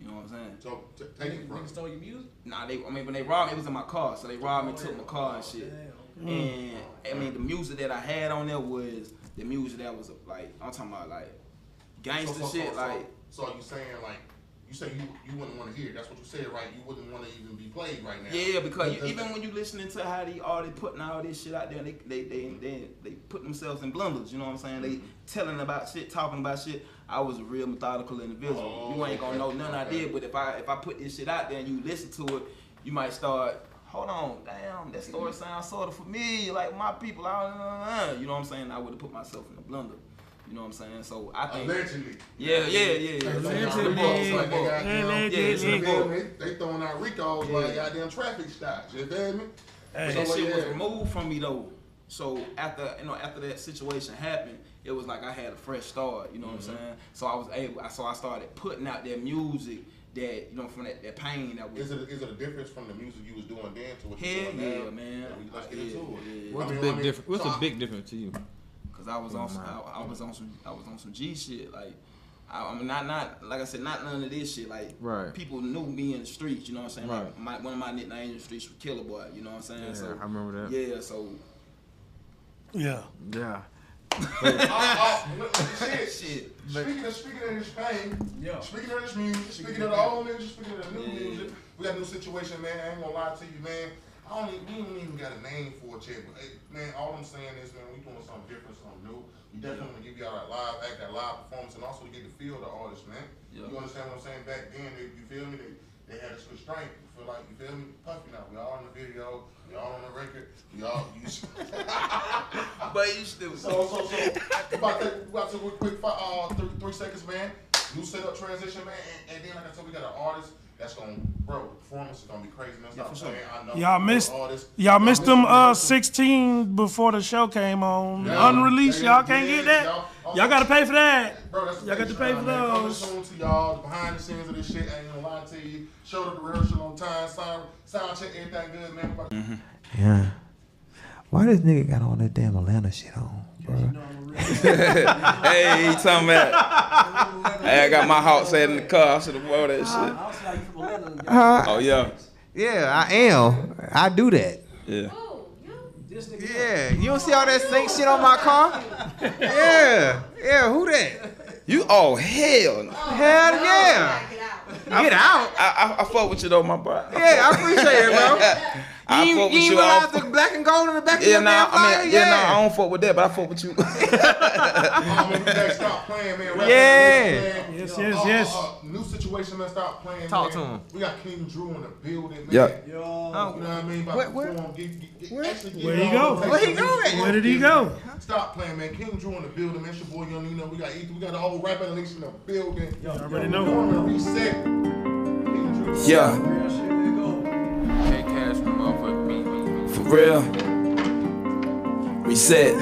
you know what I'm saying. So, take it from. Niggas stole your music? Nah, when they robbed me, it was in my car, so they robbed me, took my car and shit. And, I mean, the music that I had on there was the music that was, like, I'm talking about, like, gangster shit, like. So you saying like you say you wouldn't want to hear it. That's what you said, right? You wouldn't want to even be played right now. Yeah, because even when you listening to how they putting all this shit out there, they put themselves in blunders. You know what I'm saying? They telling about shit, talking about shit. I was a real methodical individual. You ain't gonna know none I did, but if I put this shit out there and you listen to it, you might start. Hold on, damn, that story sounds sort of familiar. Like my people, you know what I'm saying? I would have put myself in the blunder. You know what I'm saying? So I think allegedly. Yeah. They throwing out Ricos like goddamn traffic stops. You feel me? But that shit was removed from me though. So after that situation happened, it was like I had a fresh start. You know what I'm saying? So I started putting out that music that from that pain that was. Is it a difference from the music you was doing then to what you doing now? Hell yeah, man. Let's get into it. What's the big difference? What's the big difference to you? Cause I was on some G shit. Like I'm not like I said, not none of this shit. Like people knew me in the streets. You know what I'm saying? Right. Like one of my nicknames in the streets was Killer Boy. You know what I'm saying? Yeah, so I remember that. Yeah. So. Yeah. Shit. Speaking of this pain, speaking of this music, speaking of the old music, speaking of the new music, we got a new situation, man. I ain't gonna lie to you, man. We don't even got a name for it yet, but man, all I'm saying is, man, we doing something different, something new. We definitely want to give y'all that live act, that live performance, and also to get to feel the artist, man. You understand what I'm saying? Back then, you feel me? They had this restraint. You feel like, you feel me? Puffy now. We all in the video. We all on the record. We all use. But you still. So we about to quick 3 seconds, man. New setup transition, man, and then like I said, we got an artist. That's gonna, bro, performance is gonna be crazy, man. Stop playing. I know y'all missed them 16 before the show came on. Unreleased, y'all can't get that. Y'all gotta pay for that. Bro, that's y'all got to pay for those. Coming soon to y'all, the behind the scenes of this shit. I ain't gonna lie to you. Showed up the rehearsal on time, sound check, everything good, man. Yeah. Why this nigga got all that damn Atlanta shit on, bro? Hey, he talking about. Hey, I got my heart set in the car. I should have wore that shit. Oh yeah. Yeah, I am. I do that. Yeah. Yeah. You don't see all that sync shit on my car? Yeah. Yeah. Who that? You? Oh hell. Hell yeah. Get out. I fuck with you though, my boy. Yeah, I appreciate it, bro. You ain't realize the black and gold in the back of your damn flyer? I don't fuck with that, but I fuck with you. Stop playing, man. Yes. New situation, man. Stop playing. Talk to him. We got King Drew in the building, man. Yeah. You know what I mean? Where he go? Where he going? Where did he go? Stop playing, man. King Drew in the building, man. It's your boy Young Nino. We got Ethan. We got the whole rap nation in the building. Y'all already know. Reset. Yeah. For real. Reset.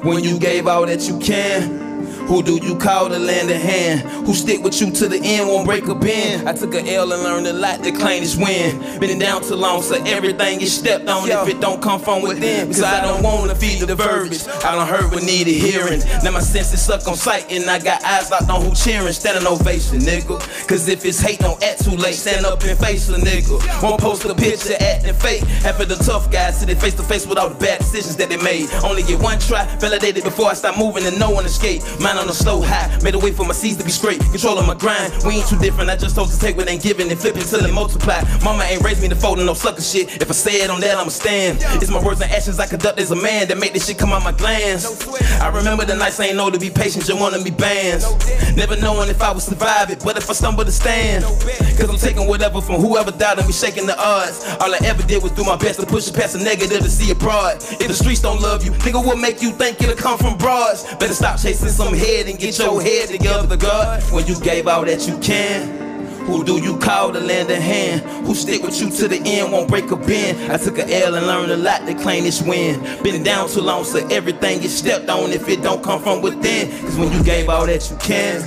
When you gave all that you can, who do you call to lend a hand? Who stick with you to the end, won't break a bend? I took a L and learned a lot to claim this win. Been down too long, so everything gets stepped on if it don't come from within. Cause I don't wanna feed the verbiage, I done heard what needed hearing. Now my senses suck on sight and I got eyes locked on who cheering. Standing ovation, nigga. Cause if it's hate, don't act too late. Stand up and face a nigga. Won't post a picture acting fake. Half of the tough guys sit face to face with all the bad decisions that they made. Only get one try, validated before I start moving and no one escape. Mine on a slow high. Made a way for my seeds to be straight, controlling my grind. We ain't too different, I just told to take what ain't given and flip it till it multiply. Mama ain't raised me to fold in no sucker shit. If I say it on that, I'ma stand. It's my words and actions I conduct as a man that make this shit come out my glands. I remember the nights I ain't know to be patient, just wanna be bands. Never knowing if I would survive it, but if I stumble to stand. Cause I'm taking whatever from whoever doubted me, shaking the odds. All I ever did was do my best to push it past the negative to see it broad. If the streets don't love you, nigga, what make you think it'll come from broads? Better stop chasing some head and get your head together, God. When you gave all that you can, who do you call to lend a hand? Who stick with you to the end, won't break a bend? I took a L and learned a lot to claim this win. Been down too long, so everything gets stepped on if it don't come from within. Cause when you gave all that you can,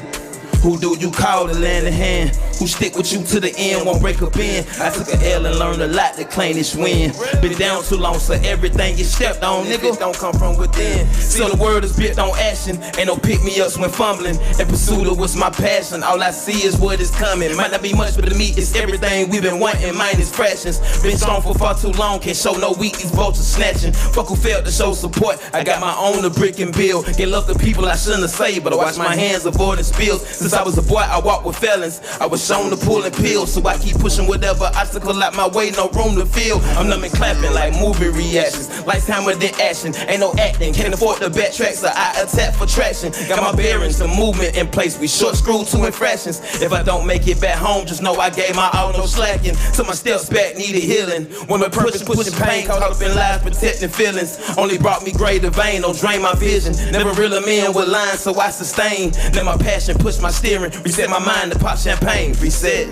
who do you call to lend a hand? Who stick with you to the end, won't break a bend? I took a L and learned a lot to claim this win. Been down too long, so everything gets stepped on, nigga. Don't come from within. So the word is built on action. Ain't no pick-me-ups when fumbling. And pursuit of what's my passion. All I see is what is coming. Might not be much, but to me, it's everything we've been wanting. Mine is fractions. Been strong for far too long, can't show no weak, these vultures snatching. Fuck who failed to show support. I got my own to brick and build. Get love to people I shouldn't have saved, but I wash my hands avoiding spills. Since I was a boy, I walked with felons. I was shown to pull and peel, so I keep pushing whatever obstacle out my way, no room to feel. I'm numb and clapping like movie reactions. Lights hammered in action, ain't no acting. Can't afford the backtrack, so I attack for traction. Got my bearings, the movement in place. We short screwed to infractions. If I don't make it back home, just know I gave my all, no slacking. So my steps back needed healing. When my purpose pushing pain, caught up in lies, protecting feelings. Only brought me greater vein, don't drain my vision. Never reel a man with lines, so I sustain. Let my passion push my steering. Reset my mind to pop champagne. Reset.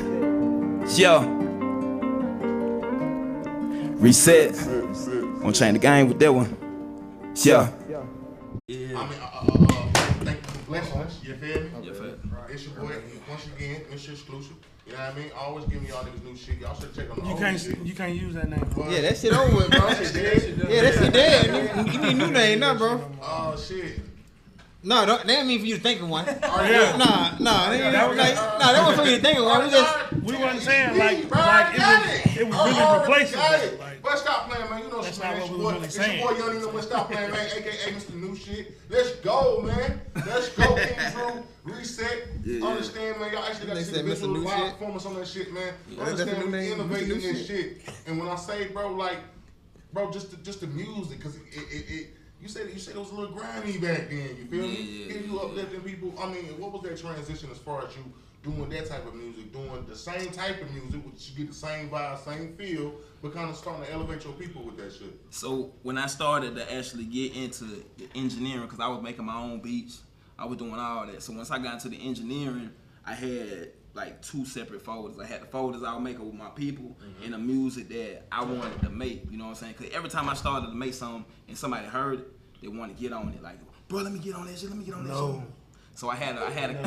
Yo. Reset. Wanna change the game with that one. Yo. I mean, blessings, you feel me? You feel me? It's your boy, once again, it's exclusive. You know what I mean? Always giving y'all niggas new shit. Y'all should check on the old shit. You can't use that name. Yeah, that shit over with, bro. Yeah, that shit dead. You need a new name now, bro. Oh, shit. No, that didn't mean for you to think of one. Yeah. Nah, that wasn't for you to think of one. We wasn't saying like it was really replacing it. Like, but stop playing, man. You know that's shit, man. not what we were really It's saying. your boy Young Nino, stop playing, man. AKA Mr. New Shit. Let's go, man. Let's go, King Drew. Reset. Understand, man. Y'all actually got to see the visual live performance on that shit, man. Understand, we innovating this shit. And when I say, bro, like, bro, just the music, because it you said it was a little grimy back then. You feel me? Getting you uplifting people. I mean, what was that transition as far as you doing that type of music, doing the same type of music, which you get the same vibe, same feel, but kind of starting to elevate your people with that shit? So when I started to actually get into the engineering, because I was making my own beats, I was doing all that. So once I got into the engineering, I had like two separate folders. I had the folders I was making with my people and the music that I wanted to make. You know what I'm saying? Because every time I started to make something and somebody heard it, they want to get on it. Like, bro, let me get on that shit. Let me get on that shit. So I had a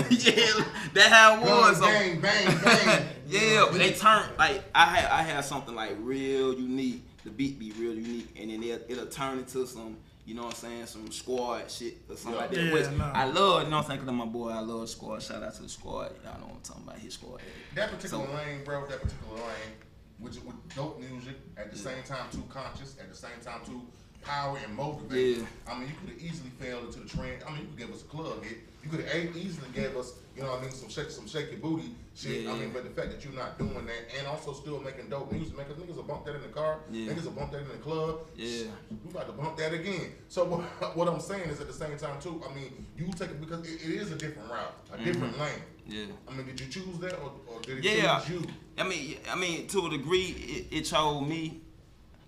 yeah, that's how it was. So, bang, bang, bang. yeah, but they turned like I had something like real unique. The beat be real unique, and then it'll turn into some, you know what I'm saying, some squad shit or something like that. Which I love, you know what I'm saying, 'cause I'm my boy. I love Squad. Shout out to the Squad. Y'all know what I'm talking about. His Squad. That particular lane, bro. That particular lane, with dope music, at the same time too conscious, at the same time too power and motivate. Yeah. I mean, you could have easily fell into the trend. I mean, you could give us a club hit. You could have easily gave us, you know what I mean, some shaky booty shit. Yeah. I mean, but the fact that you're not doing that and also still making dope music, man, 'cause niggas will bump that in the car, niggas will bump that in the club. Yeah. We about to bump that again. So what I'm saying is at the same time too, I mean, you take it because it is a different route, a different lane. Yeah. I mean, did you choose that or did it choose you? I mean, to a degree, it chose me,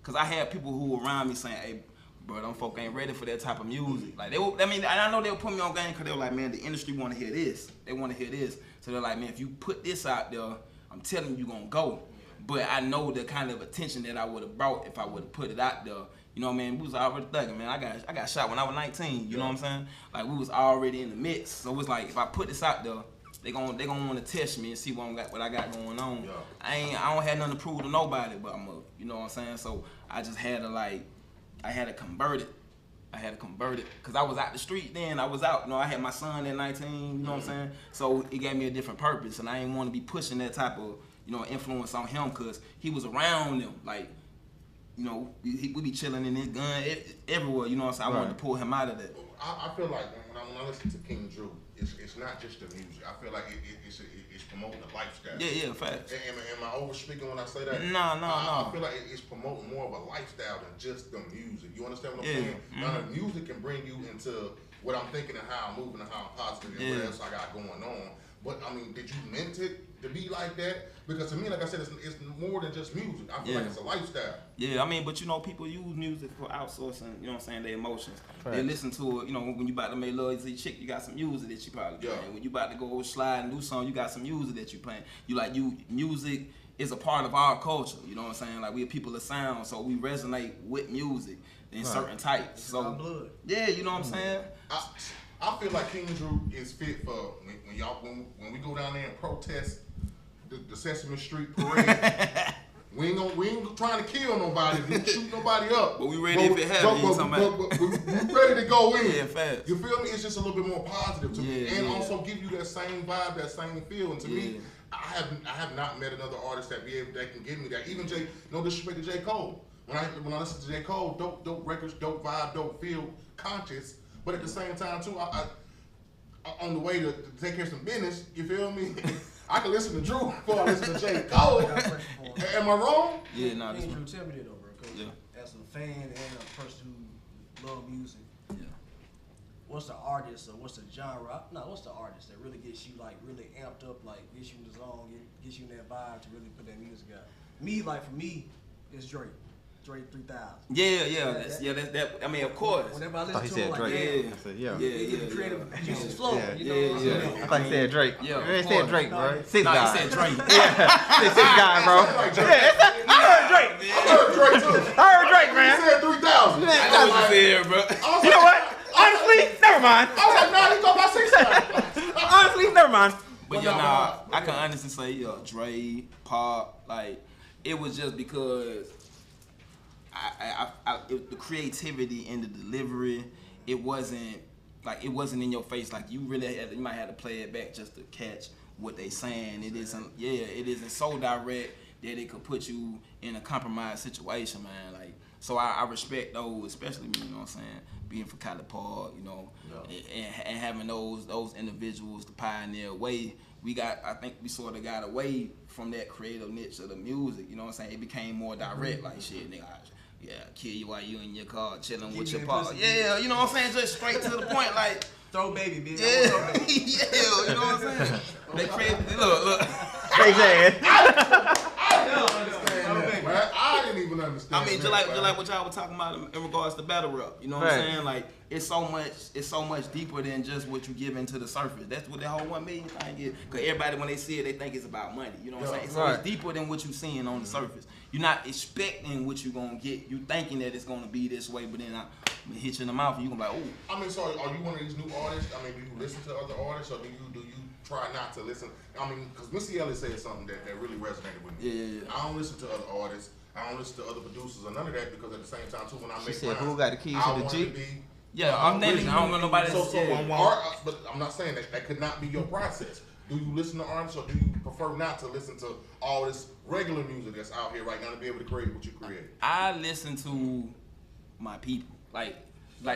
cause I had people who were around me saying, "Hey, bro, them folk ain't ready for that type of music." Like I know they would put me on game because they were like, "Man, the industry want to hear this. They want to hear this." So they're like, "Man, if you put this out there, I'm telling you gonna go." But I know the kind of attention that I would have brought if I would have put it out there. You know what I mean? We was already thugging, man. I got shot when I was 19. You know what I'm saying? Like we was already in the mix. So it's like if I put this out there, they gonna want to test me and see what I got going on. Yeah. I don't have nothing to prove to nobody, but you know what I'm saying? So I just had to I had to convert it. Because I was out the street then. I was out, you know, I had my son at 19, you know what I'm saying? So it gave me a different purpose, and I didn't want to be pushing that type of, you know, influence on him because he was around them. Like, you know, we be chilling in his gun everywhere, you know what I'm saying? I wanted to pull him out of that. I feel like when I listen to King Drew, it's not just the music. I feel like it's promoting a lifestyle. Yeah, facts. Am I over speaking when I say that? No. I feel like it's promoting more of a lifestyle than just the music. You understand what I'm saying? Now the music can bring you into what I'm thinking and how I'm moving and how I'm positive and what else I got going on. But I mean, did you meant it to be like that? Because to me, like I said, it's more than just music. I feel like it's a lifestyle. Yeah, I mean, but you know, people use music for outsourcing, you know what I'm saying, their emotions. Right. They listen to it, you know, when you about to make love to your chick, you got some music that you probably playing. When you about to go slide and do something, you got some music that you playing. Music is a part of our culture, you know what I'm saying? Like, we're people of sound, so we resonate with music in certain types. So, blood. Yeah, you know what I'm saying? I feel like King Drew is fit for when we go down there and protest the Sesame Street parade. we ain't trying to kill nobody, we ain't shoot nobody up. But we ready if it happens. But we ready to go in. Yeah, fast. You feel me? It's just a little bit more positive to me, and also give you that same vibe, that same feel. And to me, I have not met another artist that can give me that. Even no disrespect to J. Cole. When I listen to J. Cole, dope records, dope vibe, dope feel, conscious. But at the same time too, I on the way to take care of some business, you feel me? I can listen to Drew before I listen to J. Cole. Am I wrong? Yeah, nah. Drew, tell me that though, bro. As a fan and a person who love music, what's the artist or what's the genre? No, what's the artist that really gets you like really amped up, like gets you in the zone, gets you in that vibe to really put that music out? For me, it's Drake. Drake 3000. That's I mean, of course. Whenever I listen to him, like, creative juices flow. I thought he said Drake. Yeah, he said Drake, bro. He said Drake. Six guy, bro. I heard Drake. I heard Drake, man. He said 3000. I know what you said, bro. You know what? Honestly, never mind. I was like, nah, he talking about 6 Honestly, never mind. But I can honestly say, Dre, Pop, like, it was just because the creativity and the delivery, it wasn't in your face. Like, you might have to play it back just to catch what they saying. It isn't so direct that it could put you in a compromised situation, man. Like, so I respect those, especially me, you know what I'm saying, being from Cali Park, you know, and having those individuals to pioneer way. I think we sort of got away from that creative niche of the music, you know what I'm saying? It became more direct, like, shit, nigga, kill you while you in your car chilling with your pa. Yeah, you know what I'm saying? Just straight to the point, like, throw baby, bitch. You know what I'm saying? They created, look. Hey, Jay. I didn't even understand. I mean, just like what y'all were talking about in regards to battle rap. You know what I'm saying? Like, it's so much deeper than just what you give into the surface. That's what the whole 1 million thing is. Cause everybody, when they see it, they think it's about money. You know what I'm saying? So it's deeper than what you're seeing on the surface. You're not expecting what you're gonna get. You thinking that it's gonna be this way, but then I hit you in the mouth and you gonna be like, oh. I mean, so are you one of these new artists? I mean, do you listen to other artists, or do you try not to listen? I mean, because Missy Elliott said something that really resonated with me. Yeah. I don't listen to other artists. I don't listen to other producers or none of that, because at the same time too, when I make said, who got the keys to the Jeep? I'm thinking, I don't know nobody. But I'm not saying that could not be your process. Do you listen to artists, or do you prefer not to listen to all this regular music that's out here right now to be able to create what you create? I listen to my people, like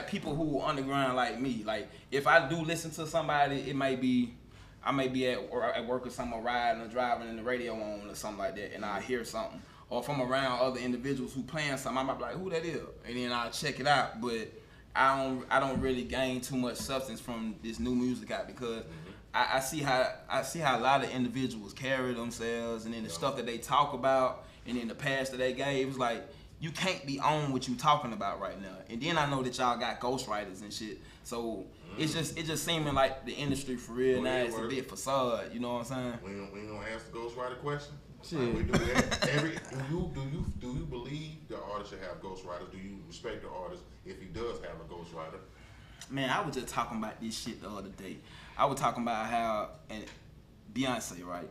people who are underground like me. Like, if I do listen to somebody, I may be at work or something, riding or driving, and the radio on or something like that, and I hear something. Or if I'm around other individuals who playing something, I might be like, who that is? And then I'll check it out. But I don't really gain too much substance from this new music out, because I see how a lot of individuals carry themselves, and then the stuff that they talk about, and then the past that they gave. It's like, you can't be on what you talking about right now. And then I know that y'all got ghostwriters and shit. So it's just seeming like the industry for real now it's a bit facade. You know what I'm saying? We ain't gonna ask the ghostwriter question. Shit. We do that. Do you believe the artist should have ghostwriters? Do you respect the artist if he does have a ghostwriter? Man, I was just talking about this shit the other day. I was talking about how, and Beyonce, right?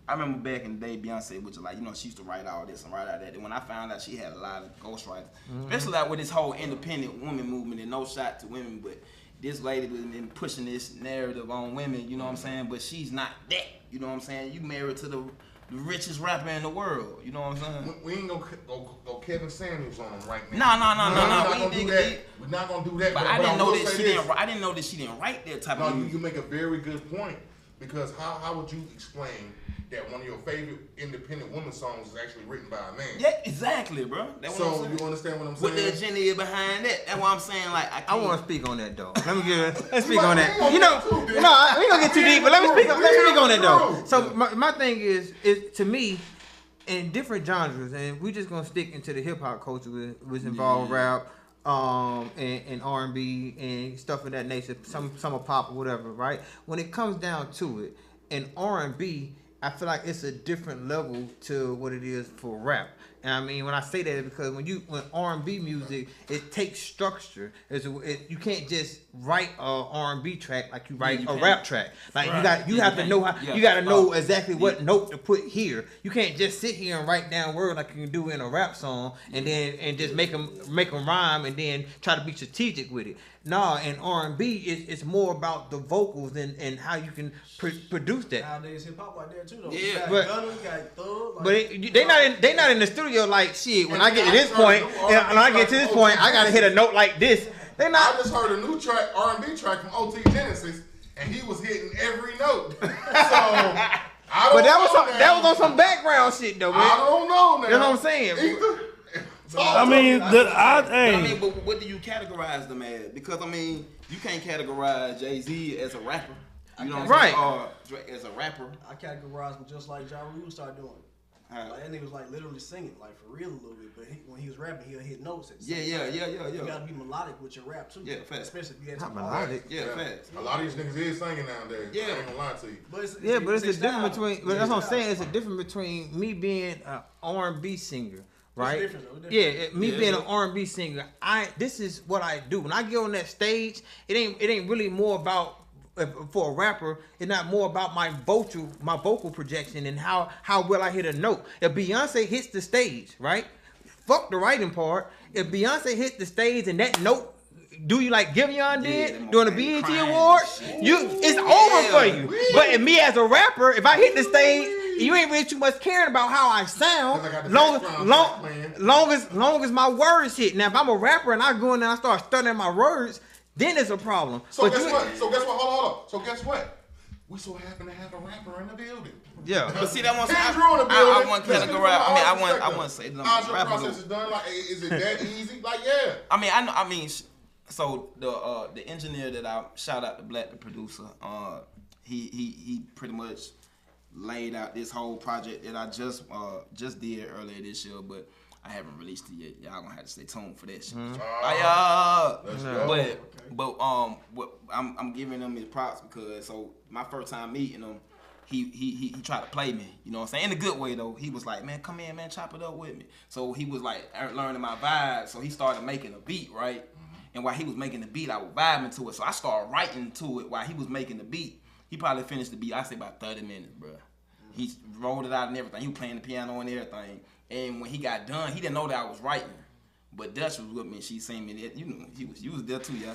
I remember back in the day, Beyonce was like, you know, she used to write all this and write all that. And when I found out she had a lot of ghostwriters, especially like with this whole independent woman movement, and no shot to women, but this lady was been pushing this narrative on women, you know what I'm saying? But she's not that, you know what I'm saying? You married to the richest rapper in the world, you know what I'm saying? We ain't gonna Kevin Samuels on them right No. now. We ain't digging deep. We're not gonna do that. But I didn't know will that say she this. didn't. I didn't know that she didn't write that type No, of you music. make a very good point because how would you explain that one of your favorite independent woman songs is actually written by a man? Yeah, exactly, bro. That's what I'm So saying. you understand what I'm What the saying? agenda is behind that? That's what I'm saying. Like I want to speak on that though. Let's speak on that. We ain't You know, gonna get too deep. no, we ain't gonna get too deep, but let me speak on that though. True. So my thing is to me, in different genres, and we just gonna stick into the hip hop culture, which involve rap, and R&B and stuff of that nature. Some are pop or whatever, right? When it comes down to it, in R&B, I feel like it's a different level to what it is for rap. And I mean, when I say that, it's because when R&B music, it takes structure. You can't just write a R&B track like you write you a can't. rap track. Like Right. you have to know how Yeah. you got to know exactly what note to put here. You can't just sit here and write down words like you can do in a rap song and just make them rhyme and then try to be strategic with it. No, in R&B, it's more about the vocals and how you can produce that. Nowadays hip hop out there too though. Yeah, You got but- Gunna, you got Thug. Like, But they not in the studio like shit. When I get to this point, and I get to this point, I gotta hit a note like this. They I not. just heard a new track, R&B track from OT Genesis, and he was hitting every note. So I don't But know that was on some background shit though, I man. don't know now. That's what I'm saying. Either. I mean, I mean, but what do you categorize them as? Because I mean, you can't categorize Jay-Z as a rapper. You know what I'm Right. saying? Or Drake as a rapper. I categorize him just like Ja Rule started doing. Alright. Like that nigga was like literally singing, like for real a little bit. But when he was rapping, he'll hit notes. At the Yeah, same yeah, time. yeah, yeah, You yeah. gotta be melodic with your rap too. Yeah, facts. Especially if you had Not to melodic. Yeah, facts. A lot of these niggas is singing nowadays. Yeah. I ain't gonna lie to you. But it's, Yeah, but it's a their difference style. between. But that's what I'm saying. It's a difference between me being an R&B singer, right? different, though. It's Yeah, different. me Yeah, being yeah. an R&B singer. This is what I do. When I get on that stage, it ain't really more about. For a rapper, it's not more about my vocal projection and how well I hit a note. If Beyonce hits the stage, right? Fuck the writing part. If Beyonce hits the stage and that note, do you like Giveon did them during the motherfuckers BET crying Awards? and It's over for you. But if me as a rapper, if I hit the stage, you ain't really too much caring about how I sound. 'Cause I got the background track playing. Long as my words hit. Now if I'm a rapper and I go in there and I start stuttering my words, then it's a problem. So But guess you- what? Hold on. So guess what? We so happen to have a rapper in the building. Yeah. But see, that one Andrew in the building. I want Let's get categorize. from I mean, our I perspective. want to say them How's your rappers. process is done? Like, is it that easy? Like, yeah. I mean, so the engineer that I shout out to Black, the producer, he pretty much laid out this whole project that I just did earlier this year, but I haven't released it yet. Y'all gonna have to stay tuned for that shit. Let's go. But what I'm giving him his props because so my first time meeting him, he tried to play me, you know what I'm saying? In a good way though. He was like, man, come in, man, chop it up with me. So he was like learning my vibe. So he started making a beat, right? And while he was making the beat, I was vibing to it. So I started writing to it while he was making the beat. He probably finished the beat, I say about 30 minutes, bro. He rolled it out and everything. He was playing the piano and everything. And when he got done, he didn't know that I was writing. But Dutch was with me. She seen me. You know, you was there too, yeah.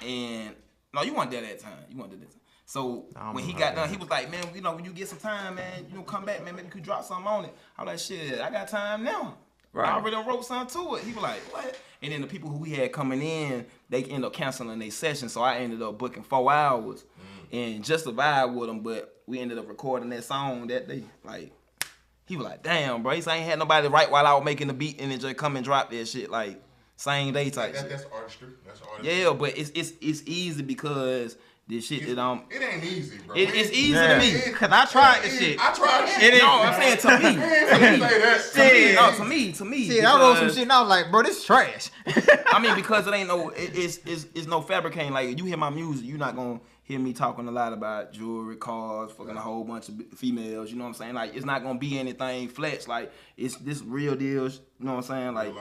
And no, you weren't there that time. You weren't there that time. So when he got done, he was like, man, you know, when you get some time, man, you know, come back, man, maybe you could drop something on it. I was like, shit, I got time now. Right. I already wrote something to it. He was like, what? And then the people who we had coming in, they ended up canceling their session. So I ended up booking 4 hours and just to vibe with them. But we ended up recording that song that day. Like, he was like, damn, bro. He said, I ain't had nobody write while I was making the beat and then just come and drop that shit like same day type shit. That's artistry. That's artistry. Yeah, but it's easy because this shit It that ain't easy, bro. it's easy Yeah. to me. Cause I tried the shit. I tried the shit. It No, I'm saying to me. To me. To me. Shit, I wrote some because- shit and I was like, bro, this trash. I mean, because it ain't no, it's no fabricating. Like, you hear my music, you're not gonna hear me talking a lot about jewelry, cars, fucking a whole bunch of females. You know what I'm saying? Like, it's not gonna be anything flex. Like, it's this real deals. You know what I'm saying? Like,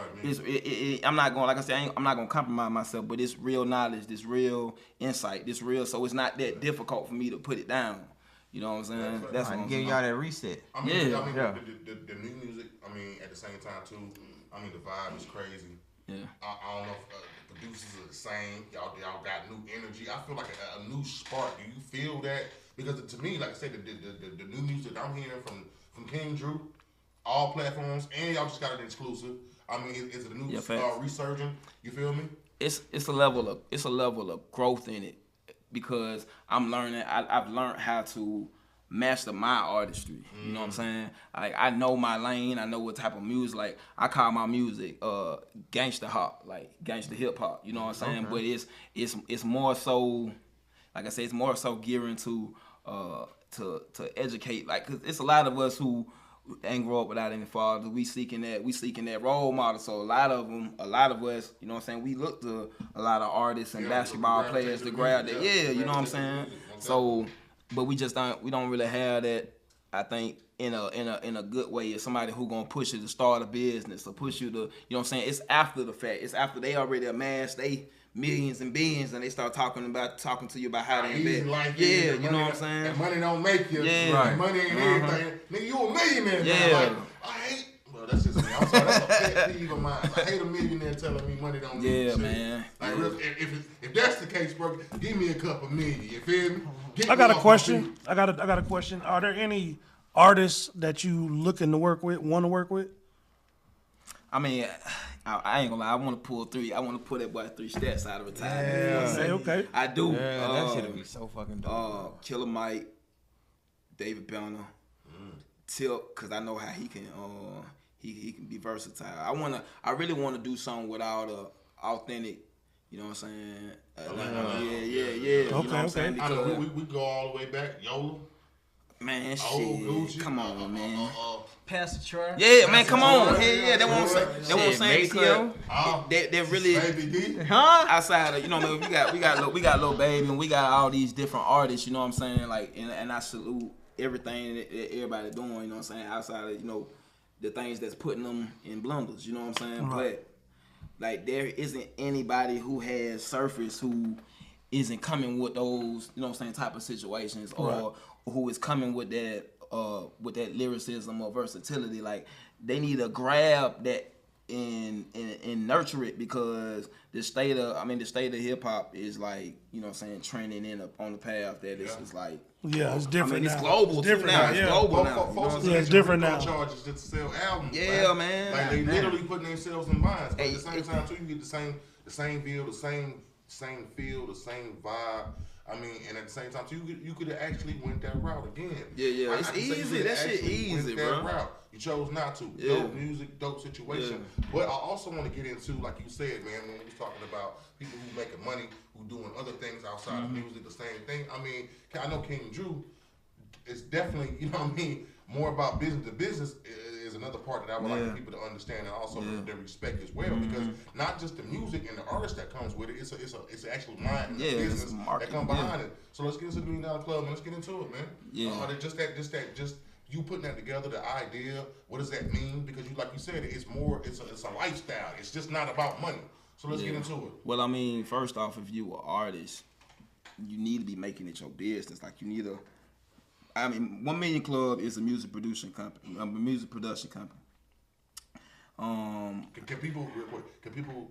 I'm not gonna, like I said, I'm not gonna compromise myself. But it's real knowledge, this real insight, this real. So it's not that difficult for me to put it down. You know what I'm saying? That's what I'm Giving saying. y'all that reset. I mean, Yeah. the new music, I mean, at the same time, too, I mean, the vibe is crazy. Yeah. I don't know if the producers are the same. Y'all got new energy. I feel like a new spark. Do you feel that? Because to me, like I said, the new music I'm hearing from King Drew, all platforms, and y'all just got it exclusive. I mean, is it a new resurging? You feel me? It's a level of growth in it because I'm learning. I've learned how to master my artistry. You know what I'm saying? Like I know my lane. I know what type of music. Like I call my music gangster hop, like gangster hip hop. You know what I'm saying? But it's more so, like I said, it's more so gearing to educate. Like 'cause it's a lot of us who ain't grow up without any father. We seeking that role model. So a lot of us, you know what I'm saying, we look to a lot of artists and basketball players to grab that. Yeah, you know what I'm saying? So, but we don't really have that, I think, in a good way. It's somebody who gonna push you to start a business or push you to, you know what I'm saying? It's after the fact. It's after they already amassed they millions and billions and they start talking to you about how they invest. Yeah, you know what I'm saying? And money don't make you. Yeah. Right. Money ain't everything. Nigga, you a millionaire. Yeah. Like, I hate. Well, that's just me. I'm sorry. That's a pet peeve of mine. I hate a millionaire telling me money don't mean shit. Man. Like, if that's the case, bro, give me a couple million. You feel me? I got a question. I got a question. Are there any artists that you looking to work with, want to work with? I mean, I ain't gonna lie. I want to pull that boy 3 stats out of retirement. Yeah. Okay. I do. Yeah, that shit'll be so fucking dope. Killer Mike, David Banner, Tip, cause I know how he can. He can be versatile. I really want to do something with all the authentic. You know what I'm saying? Yeah. You know what I'm saying? I know we go all the way back. Yola. Man, shit. Gucci. Come on, man. Pastor Troy. Yeah, man, come on. Yeah, that's what I'm saying. That's what I'm saying because they're really Baby D. outside of, you know, man, we got Lil Baby and we got all these different artists, you know what I'm saying? Like, and I salute everything that everybody doing, you know what I'm saying, outside of, you know, the things that's putting them in blunders, you know what I'm saying? Right. But like there isn't anybody who has surfaced who isn't coming with those, you know what I'm saying, type of situations or who is coming with that lyricism or versatility. Like they need to grab that and nurture it because the state of hip hop is like, you know what I'm saying, trending in on the path that it's like. Yeah, it's different. I mean, it's now. global. It's different now. now. It's global now. It's different now. Charges just to sell albums. Yeah, man. Like they literally putting themselves in minds. But at the same time too, you get the same feel, the same feel, the same vibe. I mean, and at the same time too, you could have actually went that route again. Yeah. It's easy. That shit easy, bro. Route. You chose not to. Yeah. Dope music, dope situation. Yeah. But I also want to get into, like you said, man, when we was talking about people who making money, who doing other things outside of music, the same thing. I mean, I know King Drew is definitely, you know what I mean, more about business to business is another part that I would like people to understand and also the respect as well, because not just the music and the artist that comes with it, it's an actual mind and business that come behind it. So let's get into the $1 Million Club and let's get into it, man. Yeah. Just you putting that together, the idea, what does that mean? Because like you said, it's a lifestyle. It's just not about money. So let's get into it. Well, I mean, first off, if you are an artist, you need to be making it your business. Like you need to. I mean, 1 Million Club is a music production company. Can people real quick? Can people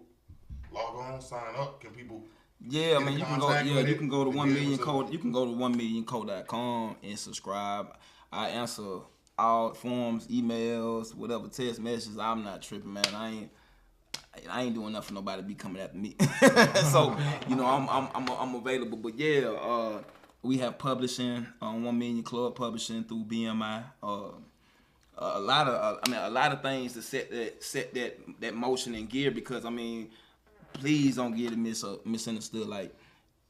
log on, sign up? Can people? Yeah, I mean, you can go. Yeah, you can go to 1 Million Code. You can go to 1millioncode.com and subscribe. I answer all forms, emails, whatever text messages. I'm not tripping, man. I ain't doing nothing for nobody to be coming after me. So, you know, I'm available. But yeah, we have publishing on 1 Million Club Publishing through BMI. A lot of things to set that motion in gear, because I mean, please don't get it misunderstood. Like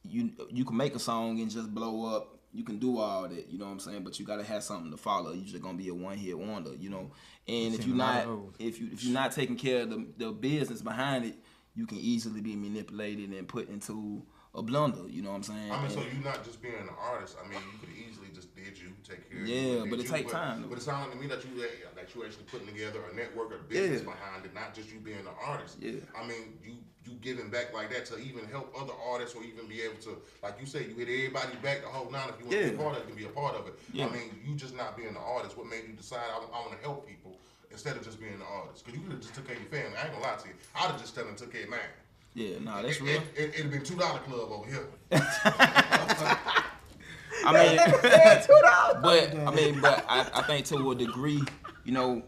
you can make a song and just blow up. You can do all that, you know what I'm saying, but you gotta have something to follow. You're just gonna be a one-hit wonder, you know. And if you're not taking care of the business behind it, you can easily be manipulated and put into a blunder, you know what I'm saying? I mean, so you're not just being an artist. I mean, you could easily just take care of it. But it takes time. But it sounds to me that you actually putting together a network of business behind it, not just you being an artist. Yeah. I mean, you giving back like that to even help other artists or even be able to, like you say, you hit everybody back the whole nine. If you want to be a part of it, you can be a part of it. Yeah. I mean, you just not being an artist. What made you decide I want to help people instead of just being an artist? Because you could have just took care of your family. I ain't gonna lie to you. I'd have just stepped and took care of mine. Yeah, no, that's real. It'd have been $2 club over here. I mean, but I think to a degree, you know,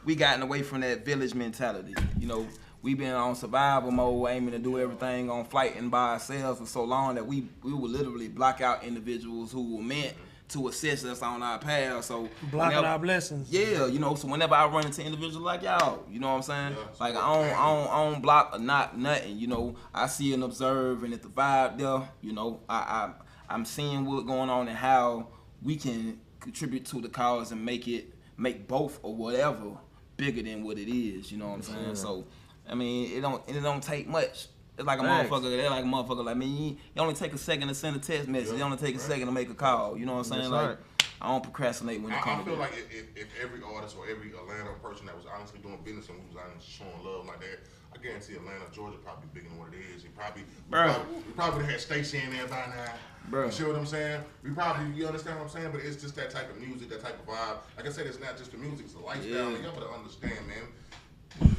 we gotten away from that village mentality. You know, we been on survival mode, aiming to do everything on flight and by ourselves for so long that we would literally block out individuals who were meant to assist us on our path. So Blocking our blessings. yeah, you know, so whenever I run into individuals like y'all, you know what I'm saying? Yeah, Like I don't block or not nothing, you know. I see and observe, and if the vibe there, you know, I'm seeing what's going on and how we can contribute to the cause and make both or whatever bigger than what it is, you know what I'm saying? So I mean, it don't take much. It's like a motherfucker. They're like a motherfucker. Like me, you only take a second to send a text message. You only take a second to make a call. You know what I'm saying? Like, I don't procrastinate when it comes I to feel that. like if every artist or every Atlanta person that was honestly doing business and was honestly showing love like that, I guarantee Atlanta, Georgia probably bigger than what it is. We probably had Stacey in there by now. Bruh. You see what I'm saying? You understand what I'm saying? But it's just that type of music, that type of vibe. Like I said, it's not just the music, it's the lifestyle. Yeah. Y'all better understand, man.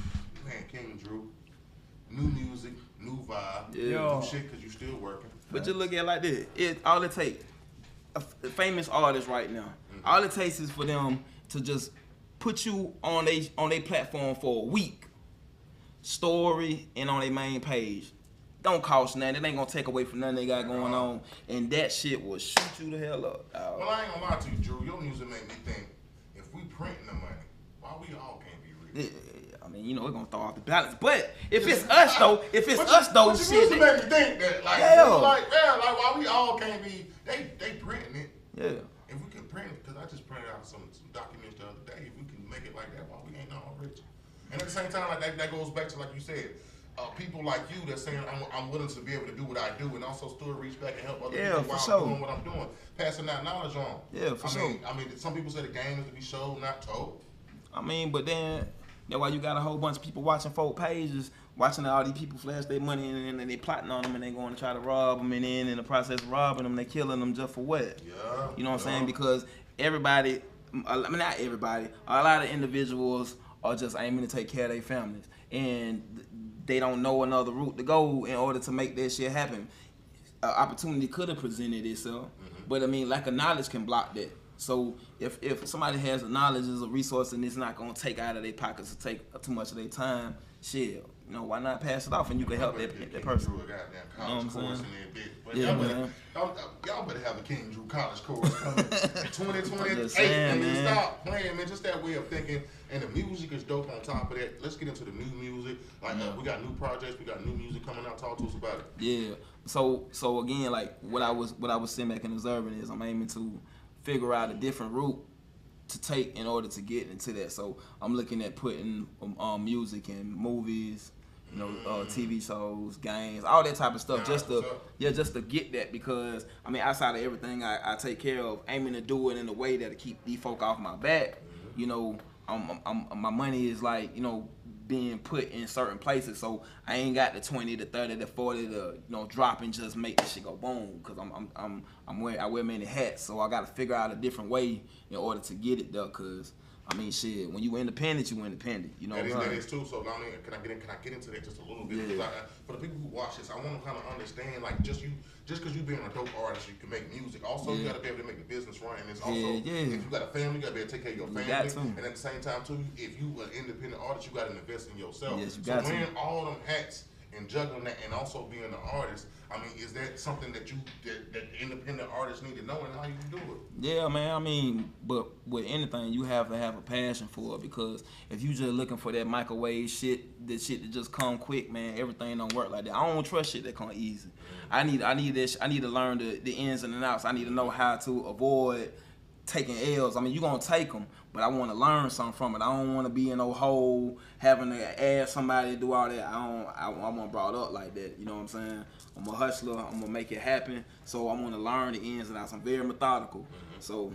Man, King Drew, new music, new vibe, Yeah. new shit because you still working. But just look at it like this. All it takes, a famous artist right now, all it takes is for them to just put you on they platform for a week, story, and on their main page. Don't cost nothing. It ain't gonna take away from nothing they got going on, and that shit will shoot you the hell up. Dog. Well, I ain't gonna lie to you, Drew. Your music make me think, if we printing the money, why we all can't be rich? I mean, you know, it's gonna throw off the balance. But if it's us though, But your shit. music make me think that, like, Yeah. like why we all can't be? They printing it. Yeah. If we can print it, because I just printed out some documents the other day. If we can make it like that, why we ain't all rich? And at the same time, like that goes back to, like you said, people like you that's saying I'm willing to be able to do what I do, and also still reach back and help other people while I'm doing what I'm doing, passing that knowledge on. Yeah, for sure. I mean, some people say the game is to be showed, not told. I mean, but then that's why you got a whole bunch of people watching folk pages, watching all these people flash their money, and then they plotting on them, and they going to try to rob them, and then in the process of robbing them, they killing them just for what? Yeah. You know what I'm saying? Because everybody, I mean not everybody, a lot of individuals are just aiming to take care of their families, and they don't know another route to go in order to make that shit happen. Opportunity could have presented itself, but I mean, lack of knowledge can block that. So if somebody has the knowledge as a resource and it's not gonna take out of their pockets to take too much of their time, shit, you know, why not pass it off and you can help that person. Drew a goddamn You know college what I'm course saying? in there, bitch. But Yeah, y'all better have a King Drew college course coming in 2028. Just saying, And man. stop playing, man. Just that way of thinking. And the music is dope on top of that. Let's get into the new music. Like, we got new projects, we got new music coming out. Talk to us about it. Yeah. So again, like what I was sitting back and observing is I'm aiming to figure out a different route to take in order to get into that. So I'm looking at putting music in movies, you know, TV shows, games, all that type of stuff, just to get that, because I mean, outside of everything I take care of, aiming to do it in a way that'll keep these folk off my back. You know, my money is like, you know, being put in certain places, so I ain't got the 20, the 30, the 40 to, you know, drop and just make this shit go boom. Cause I wear many hats, so I gotta figure out a different way in order to get it there. Cause I mean, shit, when you independent, you independent. You know what I'm That saying? is too. So I mean, can I get into that just a little bit? Yeah. Because for the people who watch this, I want to kind of understand, like, just because you being a dope artist, you can make music. Also, you got to be able to make the business run. And it's also, if you got a family, you got to be able to take care of your family. got to. And at the same time, too, if you an independent artist, you got to invest in yourself. Yes, you so got to. wearing all them hats and juggling that, and also being an artist, I mean, is that something that that independent artists need to know, and how you do it? Yeah, man. I mean, but with anything, you have to have a passion for it, because if you just looking for that microwave shit, that shit that just come quick, man, everything don't work like that. I don't trust shit that come easy. I need this. I need to learn the ins and the outs. I need to know how to avoid taking L's. I mean, you gonna take them, but I want to learn something from it. I don't want to be in no hole having to ask somebody to do all that. I wasn't brought up like that. You know what I'm saying? I'm a hustler. I'm gonna make it happen. So I want to learn the ins and outs. I'm very methodical. So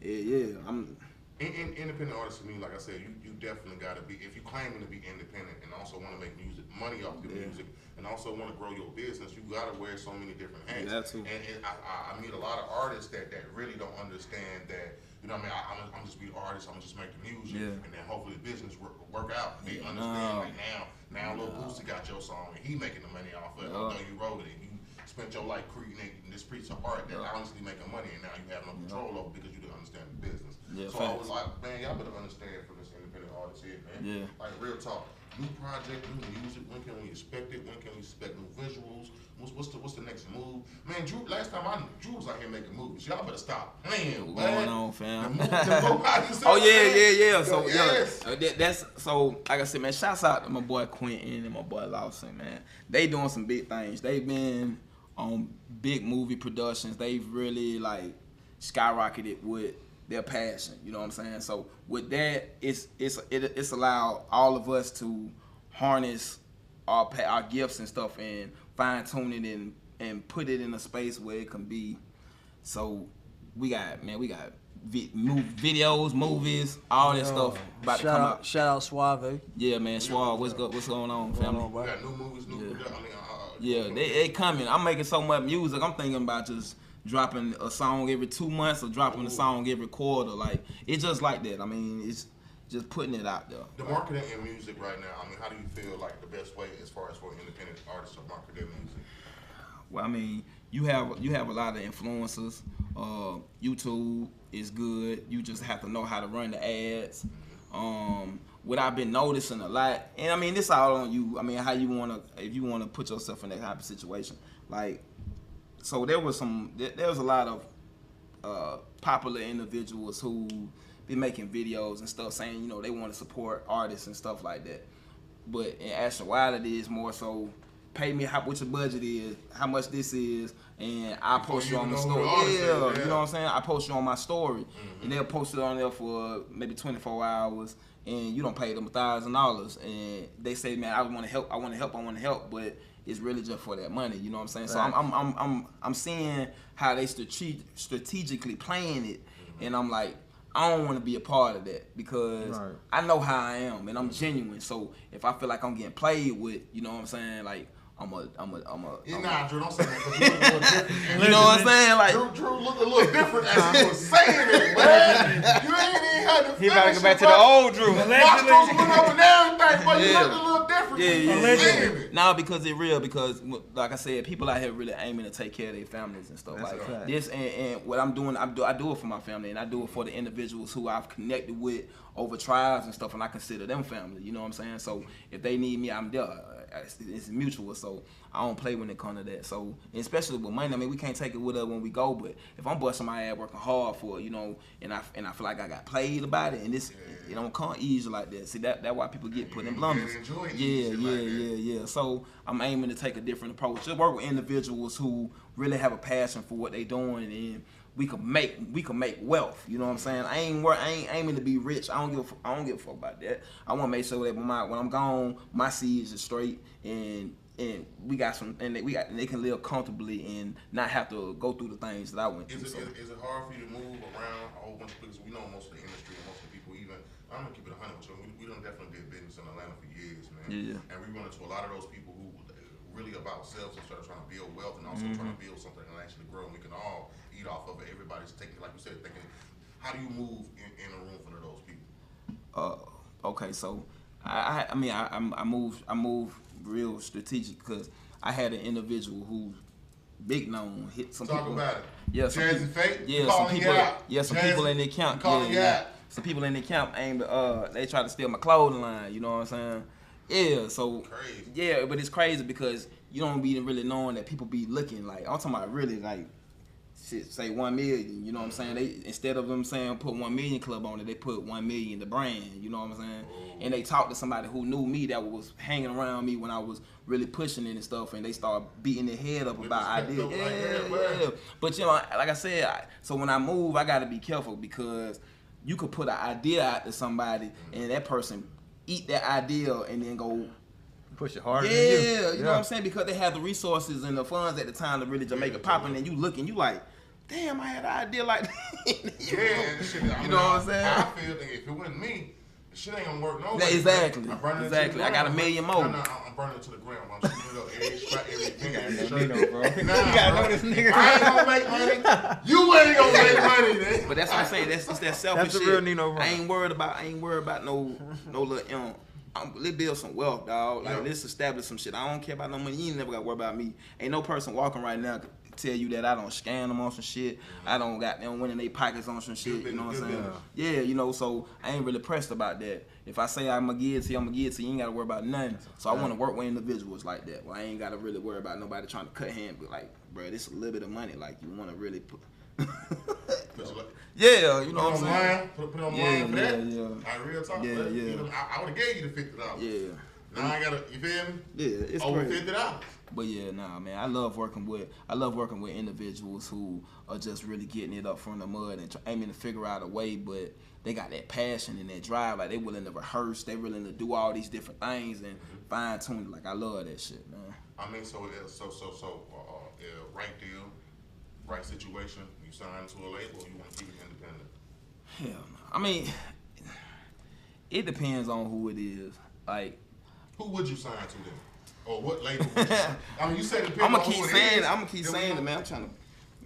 yeah, I'm. Independent artists, to me, like I said, you definitely got to be, if you're claiming to be independent and also want to make money off your music, and also want to grow your business, you got to wear so many different hats. Yeah, too. And I meet a lot of artists that really don't understand that, you know what I mean, I'm just be the artist, I'm just make the music, and then hopefully the business work out. They understand, like, now Lil Boosie got your song, and he making the money off of it, although you wrote it, and you spent your life creating this piece of art that honestly making money, and now you have no control over because you didn't understand the business. Yeah, so I was like, man, y'all better understand from this independent That's it, man. Yeah. Like real talk. New project, new music. When can we expect it? When can we expect new visuals? What's the next move? Man, Drew. Last time Drew was out here making movies. Y'all better stop playing. What's going on, fam? Oh yeah. So yes. that's so. Like I said, man. Shouts out to my boy Quentin and my boy Lawson, man. They doing some big things. They've been on big movie productions. They've really like skyrocketed with their passion. You know what I'm saying? So with that, it's allowed all of us to harness our gifts and stuff and fine tune it and put it in a space where it can be. So we got videos, movies, all that stuff about to come out. Shout out Suave. Yeah, man, Suave, what's going on, family? We got new movies, Yeah, they coming. I'm making so much music. I'm thinking about just dropping a song every 2 months or dropping a song every quarter. Like, it's just like that. I mean, it's just putting it out there. The marketing in music right now, I mean, how do you feel like the best way as far as for independent artists to market their music? Well, I mean, you have a lot of influencers. YouTube is good. You just have to know how to run the ads. What I've been noticing a lot, and I mean, this all on you. I mean, how you if you wanna put yourself in that type of situation. Like, so there was a lot of popular individuals who be making videos and stuff saying, you know, they want to support artists and stuff like that. But in actuality, it's more so, pay me what your budget is, how much this is, and I post you on the story. Yeah, you know what I'm saying? I post you on my story, and they'll post it on there for maybe 24 hours, and you don't pay them $1,000, and they say, man, I want to help, but it's really just for that money. You know what I'm saying? Right. So I'm seeing how they strategically playing it, and I'm like, I don't want to be a part of that because I know how I am and I'm genuine. So if I feel like I'm getting played with, you know what I'm saying? Like, Drew, don't say that because you look a little different. You know what I'm saying? Like, Drew looked a little different as he was saying it, man. You ain't even had to. He about to go back to the old Drew. Nostrils went up and everything, but you looked a little different. Yeah. No, because it's real. Because like I said, people out here really aiming to take care of their families and stuff. That's like right. This and what I'm doing, I do it for my family, and I do it for the individuals who I've connected with over trials and stuff, and I consider them family. You know what I'm saying? So if they need me, I'm there. It's mutual, so I don't play when it comes to that. So especially with money, I mean, we can't take it with us when we go. But if I'm busting my ass working hard for it, you know, and I feel like I got played about it, and it don't come easy like that. See, that's why people get put in blunders. Yeah. So I'm aiming to take a different approach. Just work with individuals who really have a passion for what they doing, and we can make wealth. You know what I'm saying? I ain't aiming to be rich. I don't give a fuck about that. I want to make sure that when I'm gone, my seeds are straight, and we got some, and they can live comfortably and not have to go through the things that I went through. Is it hard for you to move around a whole bunch of places? We know most of the industry and most of the people, even I'm gonna keep it 100 with you. We done definitely did business in Atlanta for years, man. Yeah. And we run into a lot of those people who really about themselves and start trying to build wealth and also trying to build something that actually grow, and we can all eat off of it. Everybody's taking, like you said, thinking, how do you move in a room full of those people? Okay, so I mean I move real strategic because I had an individual who big known hit some Talk people. About it. Yeah, Jazzy Fate. Yeah, some people. Yeah, some people in the camp. Yeah. Some people in the camp aimed. They tried to steal my clothing line. You know what I'm saying? Yeah. So. Crazy. Yeah, but it's crazy because you don't be really knowing that people be looking like. I'm talking about really like. Say 1 million, you know what I'm saying? They instead of them saying put 1 million club on it, they put 1 million the brand, you know what I'm saying? And they talked to somebody who knew me that was hanging around me when I was really pushing it and stuff, and they started beating their head up about ideas. Yeah. But you know, like I said, so when I move, I gotta be careful because you could put an idea out to somebody and that person eat that idea and then go push it harder. Yeah, you know what I'm saying? Because they have the resources and the funds at the time to really just make it poppin', and you look and you like, damn, I had an idea like that. You know what I'm saying? I feel that if it wasn't me, the shit ain't gonna work no way. Exactly. I got a million more. No, I'm burning it to the ground. I'm shooting it up every scrap, everything. You know, bro. You gotta know this nigga. I ain't gonna make money. You ain't gonna make money, man. But that's what I'm saying. That's that selfish shit. That's the real Nino, bro. I ain't worried about no little let's build some wealth, dog. Like let's establish some shit. I don't care about no money. You ain't never got to worry about me. Ain't no person walking right now tell you that I don't scam them on some shit. I don't got them winning their pockets on some shit. You know what I'm saying? Yeah, you know. So I ain't really pressed about that. If I say I'm gonna give it to you, I'm gonna give it to you. You ain't gotta worry about nothing. So I want to work with individuals like that. Well, I ain't gotta really worry about nobody trying to cut hand. But like, bro, this a little bit of money. Like you want to really put. Yeah, you know what I'm saying. Put it on the line for that. Yeah. Like real talk. Yeah, man. yeah. You know, I would have gave you the $50. Yeah. Now I gotta, you feel me? Yeah, it's over crazy. $50. But yeah, nah, man, I love working with individuals who are just really getting it up from the mud and aiming to figure out a way, but they got that passion and that drive. Like they willing to rehearse, they willing to do all these different things and fine tune it. Like I love that shit, man. I mean, right deal, right situation. You sign to a label, you want to keep it independent. Hell no. I mean, it depends on who it is. Like, who would you sign to then? Or what label would you sign? I mean, you said it depends I'm gonna on keep who saying it it. is. I'm gonna keep saying it, man. I'm trying to,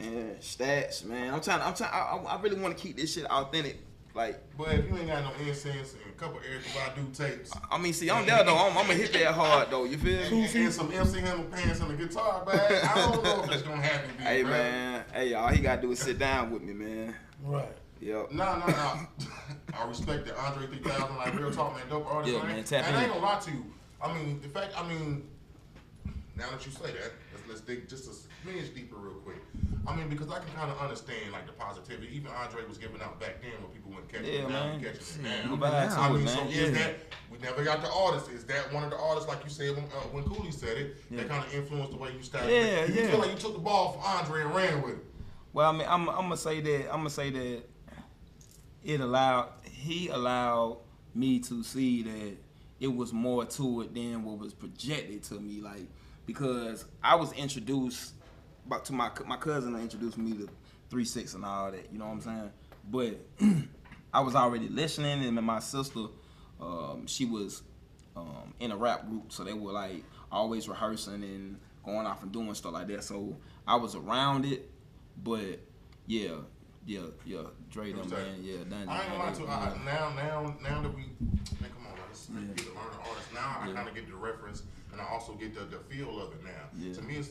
man, stats, man. I really want to keep this shit authentic. Like, but if you ain't got no incense and a couple Erykah Badu tapes. I mean, see, I'm there though. I'm gonna hit that hard though. You feel me? And some MC Hammer pants and a guitar bag. I don't know if it's gonna happen. Hey man, hey, all he gotta do is sit down with me, man. Right. Yep. No. I respect that Andre 3000, like real talk, man, dope artist. Yeah, man, tap and in. I ain't gonna lie to you. I mean, now that you say that, let's dig just a smidge deeper real quick. I mean, because I can kind of understand like the positivity. Even Andre was giving out back then when people wouldn't catch it. Now we catching it now. You buy I mean, man. so is that we never got the artist? Is that one of the artists, like you said when Cooley said it, that kind of influenced the way you started? Yeah, You feel like you took the ball from Andre and ran with it. Well, I mean, I'm gonna say that he allowed me to see that it was more to it than what was projected to me, like, because I was introduced to my cousin introduced me to 3-6 and all that, you know what I'm saying? But I was already listening, and my sister, she was in a rap group, so they were like always rehearsing and going off and doing stuff like that. So I was around it, but yeah, Dre them, man, yeah, done. I ain't gonna lie to you. Now that we, man, come on, let's get to learn the artist. Now I kind of get the reference, and I also get the feel of it now. Yeah. To me,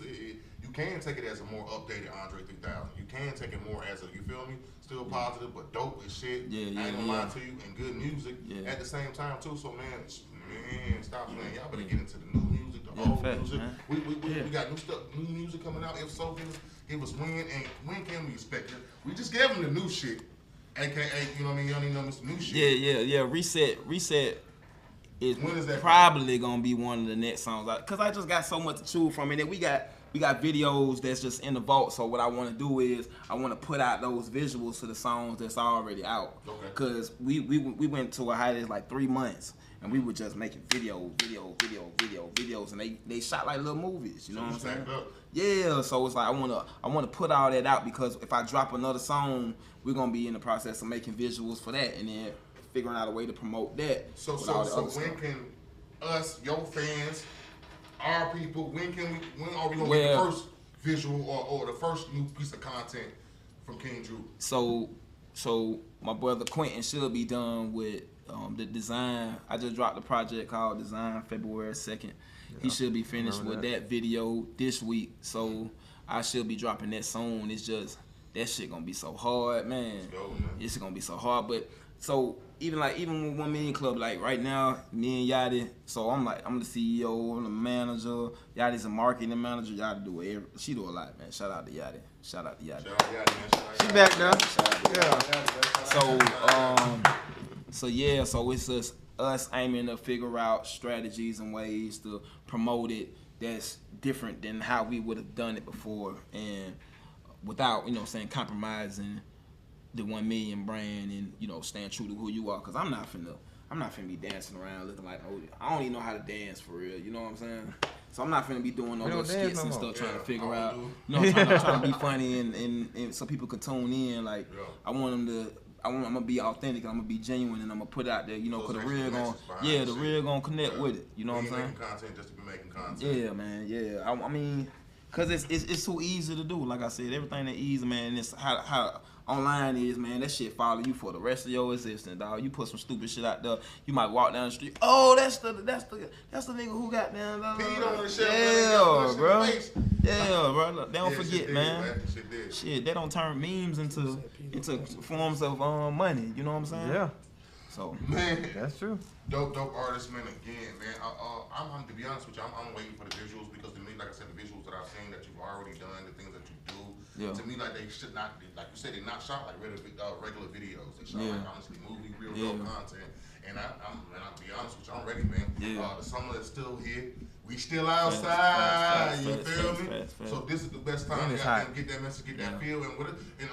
you can take it as a more updated Andre 3000. You can take it more as a, you feel me, still positive, but dope as shit. Yeah, I ain't gonna lie to you, and good music at the same time too. So man, stop playing. Y'all better get into the new music, the old music. Man. We got new stuff, new music coming out. If so, give us when, and when can we expect it? We just gave them the new shit, aka, you know what I mean? Y'all need to know some new shit. Yeah. Reset is When is that probably gonna be one of the next songs, cause I just got so much to choose from, and then we got videos that's just in the vault. So what I want to do is I want to put out those visuals to the songs that's already out. Okay. Cause we went to a hiatus like 3 months, and we were just making videos, and they shot like little movies. You know what I'm saying? Yeah. So it's like I wanna put all that out, because if I drop another song, we're gonna be in the process of making visuals for that, and then figuring out a way to promote that. So when can us, your fans, our people, when are we gonna get the first visual or the first new piece of content from King Drew? So my brother Quentin should be done with the design. I just dropped a project called Design February 2nd. Yeah, he should be finished with that video this week. So I should be dropping that soon. It's just that shit gonna be so hard, man. It's gonna be so hard. But so even with 1 Million Club, like right now, me and Yachty, so I'm the CEO, I'm the manager. Yachty's a marketing manager. Yachty do it. She do a lot, man. Shout out to Yachty. Shout out Yachty, man. She back there. So it's just us aiming to figure out strategies and ways to promote it that's different than how we would have done it before, and without, compromising the 1 Million brand, and staying true to who you are. Cause I'm not finna be dancing around looking like I don't even know how to dance for real. You know what I'm saying? So I'm not finna be doing no little skits and stuff trying to figure out, trying to be funny and so people can tune in. Like I want them to. I'm gonna be authentic. I'm gonna be genuine, and I'm gonna put it out there. Cause the real gonna connect with it. You know what I'm saying? Making content just to be making content. Yeah, man. Yeah. I mean, cause it's so easy to do. Like I said, everything that easy, man. It's how online is, man, that shit follow you for the rest of your existence, dog. You put some stupid shit out there, you might walk down the street. Oh, that's the nigga who got down. Yeah, bro. Yeah, bro. They don't forget, man. Shit, they don't turn memes into forms of money. You know what I'm saying? Yeah. So Man, That's true. dope artists, man. Again, man. I'm to be honest with you, I'm waiting for the visuals because to me, like I said, the visuals that I've seen that you've already done, the things that you do, to me, like they should not be, like you said, they're not shot like regular videos. They shot like honestly movie, real dope content. And I'll be honest with you, I'm ready, man. The summer is still here. We still outside. You feel me? So this is the best time to get that message, get that feel, and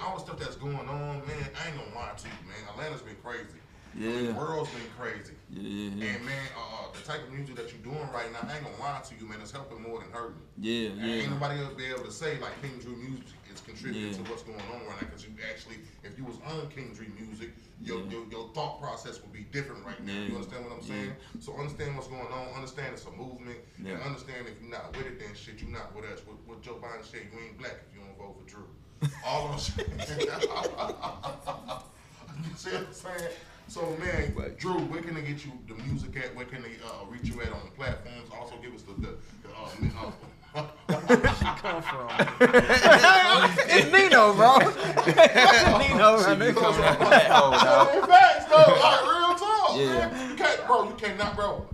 all the stuff that's going on, man. I ain't gonna lie to you, man. Atlanta's been crazy. The world's been crazy. And man, the type of music that you're doing right now, I ain't gonna lie to you, man, it's helping more than hurting. Ain't nobody else be able to say like King Drew music is contributing to what's going on right now. Because you actually, if you was on King Drew music, your thought process would be different right now. You understand what I'm saying? So understand what's going on, understand it's a movement, and understand if you're not with it, then shit, you're not with us. What Joe Biden said, you ain't black if you don't vote for Drew. All I'm saying. You see what I'm saying? So man, Drew, where can they get you the music at? Where can they reach you at on the platforms? Also, give us Come from. It's Nino, bro. Nino, Facts, though. Like real talk. Man. You can't, bro. You cannot, bro.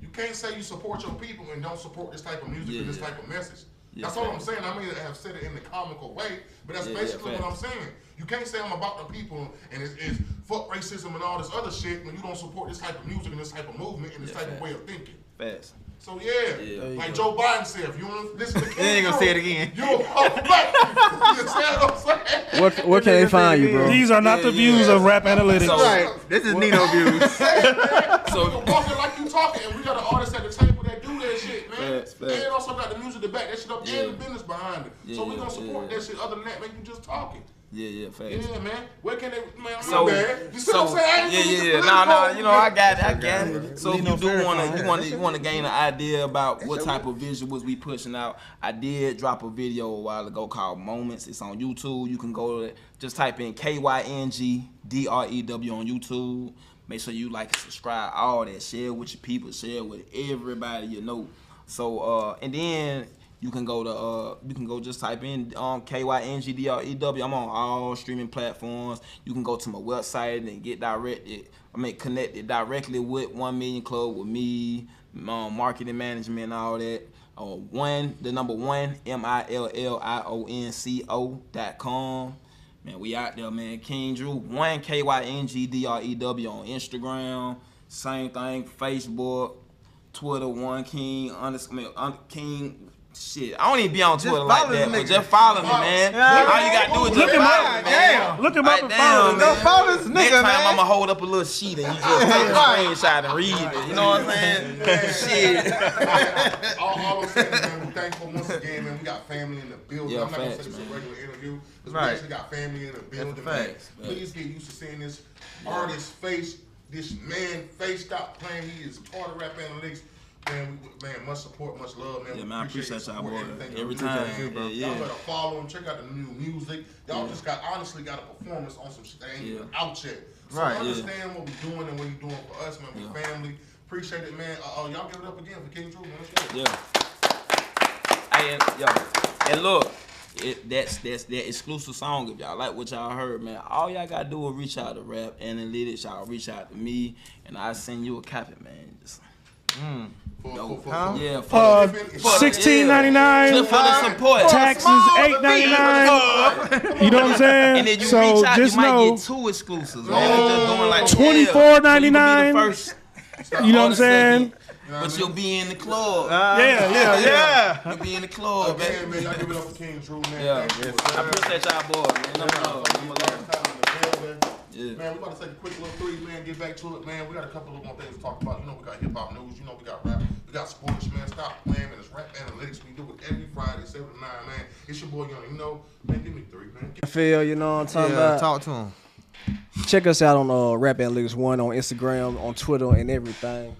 You can't say you support your people and don't support this type of music and this type of message. That's all I'm saying. I may have said it in the comical way, but that's basically what I'm saying. You can't say I'm about the people and it's fuck racism and all this other shit when you don't support this type of music and this type of movement and this type of way of thinking. Facts. So like Joe Biden said, if you don't listen to King ain't gonna say it again. You don't fuck black people. You understand what I'm saying? Where can they find you, bro? These are not the views of Rap Analytics. Right. This is Nino views. So you walking like you talking, and we got an artist at the table that do that shit, man. And also got the music to back that shit up and the business behind it. So we gonna support that shit. Other than that, man, you just talking. Facts. Yeah, man. Where can they, man? You see so what I'm saying? No, you know, I got it. So if you do want to gain an idea about what type of visuals we pushing out, I did drop a video a while ago called Moments. It's on YouTube. You can go to it. Just type in KYNGDREW on YouTube. Make sure you like and subscribe, all that. Share with your people, share with everybody you know. So and then you can go just type in KYNGDREW. I'm on all streaming platforms. You can go to my website and get connected directly with 1 Million Club with me, marketing management and all that. The number 1 MILLIONCO.com. Man, we out there, man. King Drew 1 KYNGDREW on Instagram. Same thing, Facebook, Twitter 1 King King. Shit, I don't even be on Twitter like that, but just follow me, man. All you gotta do is just follow me, man. Look him up and follow him. Don't follow this nigga, Next time man. I'ma hold up a little sheet and you just take a screenshot and read it. You know what I'm saying? Shit. All I'm saying is, man, we thankful once again, man. We got family in the building. Yeah, I'm not gonna facts, say this is a man. regular interview because we actually got family in the building, man. facts, man. Please get used to seeing this artist face, this man face. Stop playing. He is part of Rap Analytics. Man, much support, much love, man. Yeah, man, I appreciate y'all, boy. Everything Every you do, time. man. Yeah. Y'all better follow him. Check out the new music. Y'all just honestly got a performance on some shit that ain't even out yet. So understand what we're doing and what you're doing for us, man. We family. Appreciate it, man. Y'all give it up again for King Drew, man. Let's go. And look, that's that exclusive song. If y'all like what y'all heard, man, all y'all gotta do is reach out to Rap Analytics. Y'all reach out to me, and I send you a copy, man. Just, Yeah, $16.99. Just for the support. Taxes $8.99. You know what I'm saying? And then you so reach out, just you might know get 2 exclusives. Man. Just doing like $24.99. You know what I'm saying? But you'll be in the club. Yeah. You'll be in the club, man. man. Y'all give it up for King Drew, man. Yeah, Thank you, I appreciate y'all, boys, man. Yeah. Man, we about to take a quick little 3, man. Get back to it, man. We got a couple of more things to talk about. You know, we got hip hop news. You know, we got rap. We got sports, man. Stop playing, man. It's Rap Analytics. We do it every Friday, 7 to 9, man. It's your boy, Young. You know, man. Give me 3, man. Phil, you know what I'm talking about? Talk to him. Check us out on Rap Analytics 1 on Instagram, on Twitter, and everything.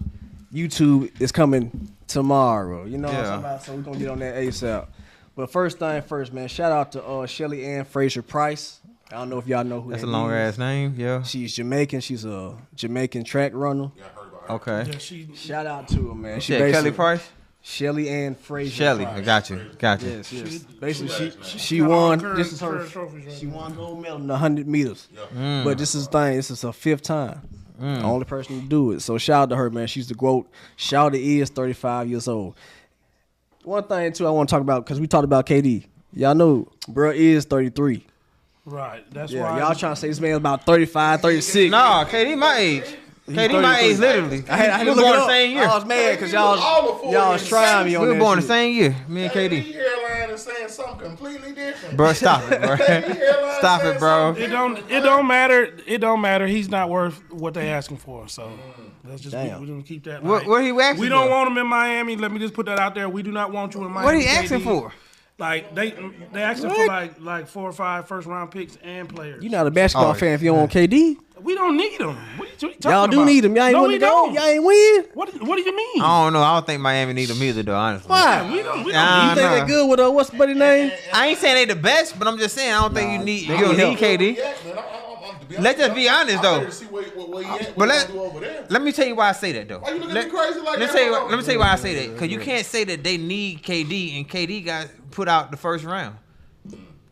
YouTube is coming tomorrow. You know what I'm talking about? So we're going to get on that ASAP. But first thing first, man, shout out to Shelly Ann Fraser Price I don't know if y'all know who That's a that long is. ass name. Yeah. She's Jamaican. She's a Jamaican track runner. Yeah, I heard about her. Okay. Yeah, she Shout out to her, man. She Shit, Kelly basically- Price. Shelly Ann Fraser. Shelly. Price. I got you. Got you. Yes. Basically, she got all won. current- This is her. current trophies right She now. won gold medal in the 100 meters. Yeah. But this is the thing. This is her 5th time. The only person to do it. So shout out to her, man. She's the GOAT. Shawty is 35 years old. One thing too I want to talk about because we talked about KD. Y'all know, bro is 33. right. That's Yeah, why y'all trying to say this man's about 35, 36. Nah, KD my age. KD my age, literally. I had we to were look born it the up. same year. I was mad because y'all All was trying me on We were that born the shit. same year. Me and KD KD. hairline is saying something completely different. Bro, stop it, bro. Stop it, bro. it don't matter. It don't matter. He's not worth what they asking for. So let's just Damn. we don't keep that. What he asking We don't for? want him in Miami. Let me just put that out there. We do not want you in Miami. What he asking KD. for? Like they asking for like 4 or 5 first round picks and players. You're not a basketball Oh, fan if you don't want KD. We don't need them. What are you talking Y'all about? do need him. Y'all ain't no, want we to go. don't. Y'all ain't win. What do you mean? I don't know. I don't think Miami need him either, though, honestly. Why? We don't You Nah, think nah. they good with what's the buddy name? I ain't saying they the best, but I'm just saying I don't think you they don't need need KD. Let's just be honest, though. But let me tell you why I say that, though. Why you looking at me crazy like Let that? me tell you why I say that. Because you can't say that they need KD and KD got put out the first round.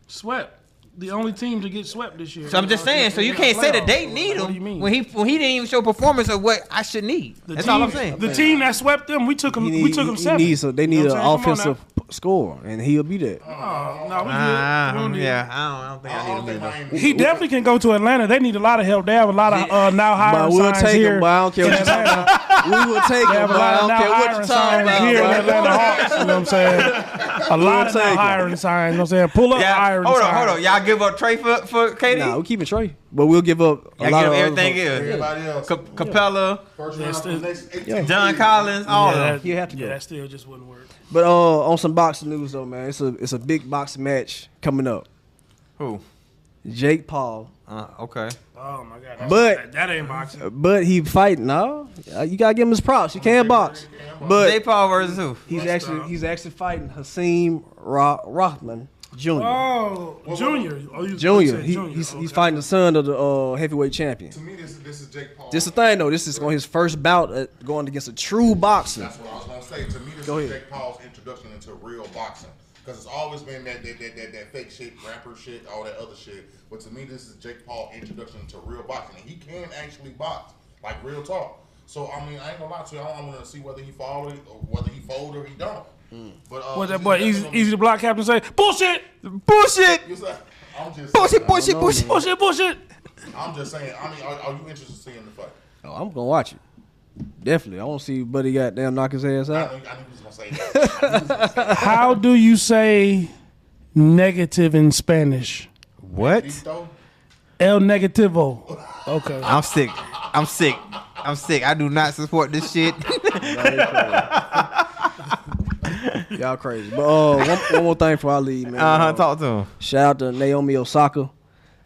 Swept. The only team to get swept this year. So I'm just saying. So you can't say that they need What do you him mean? when he didn't even show performance of what I should need. The That's team, all I'm saying. The team that swept them, we took them. We took them 7. They You need know an what I'm saying? Come on offensive scorer, and he'll be there. now. No, we good. We don't need Yeah, I don't think I need him either. He definitely can go to Atlanta. They need a lot of help. They have a lot of now But hiring we'll signs take here. him, but I don't care what you're talking about. We will take They him, have a but I lot of don't now care what hiring you're talking signs here in about. Atlanta Hawks. You know what I'm saying? A lot of take now him. hiring signs. You know what I'm saying? Pull up Yeah, hiring hold signs. on. Y'all give up Trey for KD? Nah, we keeping Trey, but we'll give up a Y'all lot give of other everything folks. else. Everybody else. Capella, First round for the next 18 John years. Collins, all Yeah, of them. that, You have to go. that still just wouldn't work. But on some boxing news though, man, it's a big boxing match coming up. Who? Jake Paul, Okay. Oh my God. But- that ain't boxing. but he fighting. No, you gotta give him his props. He can box, but Jay Paul versus who? he's actually fighting Hakeem Rothman Jr. Oh, Junior. Oh, you Junior. said He's Okay. fighting the son of the heavyweight champion. To me, this is Jake Paul. This is the thing though. This is going his first bout at going against a true boxer. That's what I was gonna say. To me, this Go is ahead. Jake Paul's introduction into real boxing. Because it's always been that fake shit, rapper shit, all that other shit. But to me, this is Jake Paul's introduction to real boxing. And he can actually box, like real talk. So, I mean, I ain't gonna lie to you. I'm gonna see whether he fall or whether he fold or he don't. But, What that boy easy to block captain say? Bullshit. Bullshit. I'm just Bullshit. saying, Bullshit. Bullshit. I'm just saying. I mean, are you interested in seeing the fight? Oh, I'm gonna watch it. Definitely. I want to see Buddy goddamn knock his ass I out. knew he was gonna say that. How do you say negative in Spanish? What? Though, El negativo. Okay. I'm sick. I do not support this shit. Y'all crazy. But one more thing before I leave, man. Talk to him. Shout out to Naomi Osaka.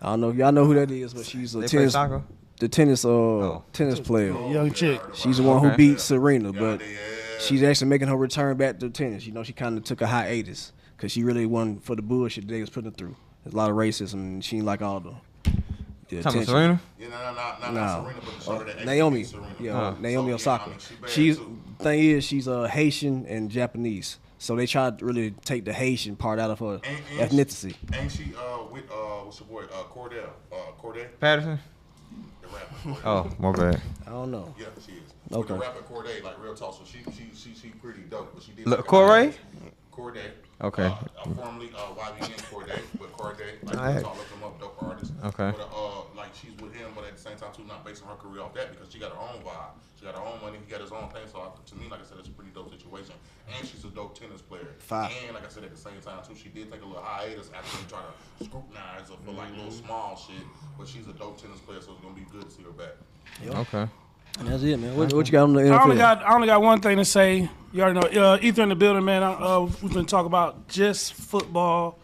I don't know if y'all know who that is, but she's a They play tennis soccer? the tennis player. Young chick. She's the one who Okay. beat Serena, but she's actually making her return back to tennis. You know, she kind of took a hiatus because she really won for the bullshit they was putting her through. There's a lot of racism, and she didn't like all the Talking attention. Serena? yeah, not No. Serena, but the shoulder that Naomi, executes Serena. yeah, Naomi So, Osaka. I mean, she bad, She's too. thing is she's Haitian and Japanese, so they tried to really take the Haitian part out of her And ethnicity. Ain't she with what's your boy Corday, Patterson? the rapper? Oh, my bad. I don't know. Yeah, she is. Okay. With the rapper Corday, like real talk. So she pretty dope. But she did. Look, take a Corday? hiatus. Corday. Okay. Formerly YBN Corday, but Corday, like Alright. real talk, look him up, dope artist. Okay. But like she's with him, but at the same time too, not basing her career off that because she got her own vibe. She got her own money. He got his own thing. So to me, like I said, it's a pretty dope situation. And she's a dope tennis player. Fire. And like I said, at the same time too, she did take a little hiatus after they try to scrutinize her for like little small shit. But she's a dope tennis player, so it's gonna be good to see her back. Okay. And that's it, man. What you got on the I only NFL? got one thing to say. You already know. Ether in the building, man. We've been talking about just football.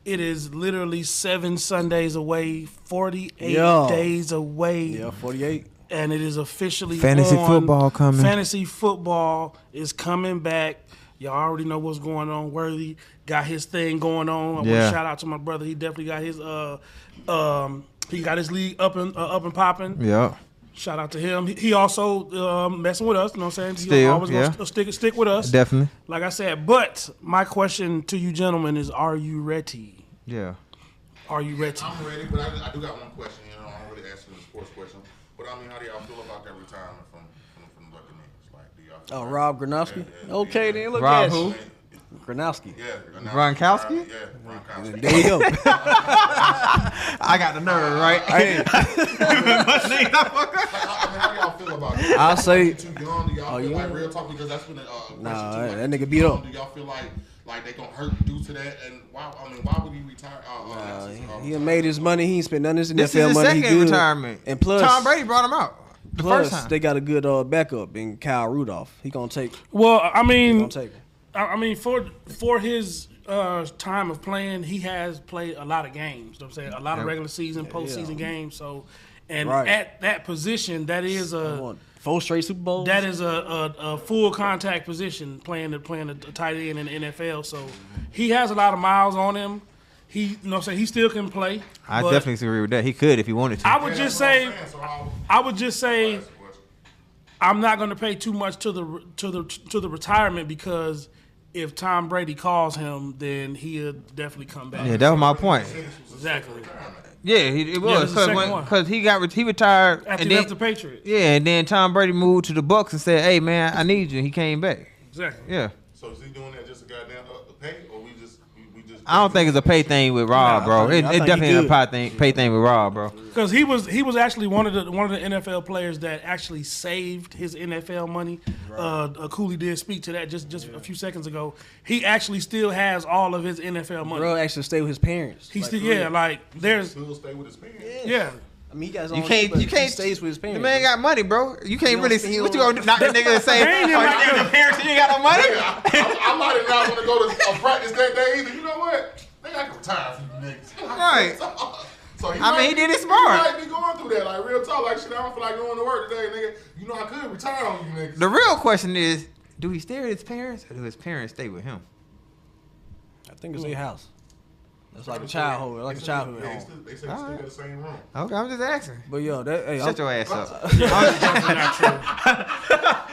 It is literally 7 Sundays away, 48 Yeah. days away. Yeah, 48. And it is officially Fantasy on. football coming. Fantasy football is coming back. Y'all already know what's going on. Worthy got his thing going on. I want Yeah. to shout out to my brother. He definitely got his he got his league up and popping. Yeah. Shout out to him. He also messing with us. You know what I'm saying? He Still, always gonna stick with us. Definitely. Like I said, but my question to you gentlemen is: are you ready? Yeah. Are you ready? I'm ready, but I do got one question. You know, I'm really asking a sports question. But I mean, how do y'all feel about that retirement from the Buccaneers? Like, do y'all feel Oh, like- Rob Gronkowski. Yeah, Okay, yeah. then look Rob at who? you. Gronkowski. Yeah. Gronkowski? Yeah, Gronkowski. There you go. I got the nerve, right? Hey, I mean, how do y'all feel about that? I'll say- Too young? Do y'all feel you like young? real talk? Because that's been a question Nah, too. Like, that nigga too beat young, up. Do y'all feel like they gonna hurt due to that? And why? I mean, why would he retire? he done made his money. He ain't spent none of his This NFL is his money. He second good. retirement. And plus, Tom Brady brought him out the plus first time. they got a good backup in Kyle Rudolph. He gonna take. Well, I He mean, gonna take him. I mean, for his time of playing, he has played a lot of games. You know what I'm saying? A lot of Yep. regular season, postseason games. So, and Right. at that position, that is a Won 4 straight Super Bowls. that is a full contact position playing a tight end in the NFL. So he has a lot of miles on him. He, you know what I'm saying? He still can play. I but definitely agree with that. He could if he wanted to. I would just say, I'm not going to pay too much to the retirement because if Tom Brady calls him, then he'll definitely come back. Yeah, that was my point. Exactly. Yeah, it was this is the second one. because he retired After and he then left the Patriots. yeah, and then Tom Brady moved to the Bucks and said, "Hey man, I need you." He came back. Exactly. Yeah, So is he doing that just a goddamn pay, or we just? I don't think it's a pay thing with Rob, Nah, bro. I think It he definitely ain't a good. pay thing with Rob, bro. Because he was actually one of the NFL players that actually saved his NFL money. Cooley did speak to that just a few seconds ago. He actually still has all of his NFL money. Bro actually stay with his parents. He Like, still for real. like there's He'll stay with his parents. yeah. I mean, he got his You own can't, shit, but you can't. He stays with his The parents. man got money, bro. You can't really. he What don't- you gonna do? Knock the nigga and say, They ain't "Oh, like you that. your parents, you ain't got no money." I might have not want to go to a practice that day either. You know what? Nigga, I can retire from you niggas. Right. So I mean, he did it smart. He might be going through that, like real talk. Like shit, I don't feel like going to work today, nigga. You know I could retire on you niggas. The real question is, do he stay with his parents or do his parents stay with him? I think it's their house. It's like a childhood, like a childhood Yeah, home. they say they still got the same room. Okay, I'm just asking. But yo, that hey, Shut your ass up. Definitely not true. all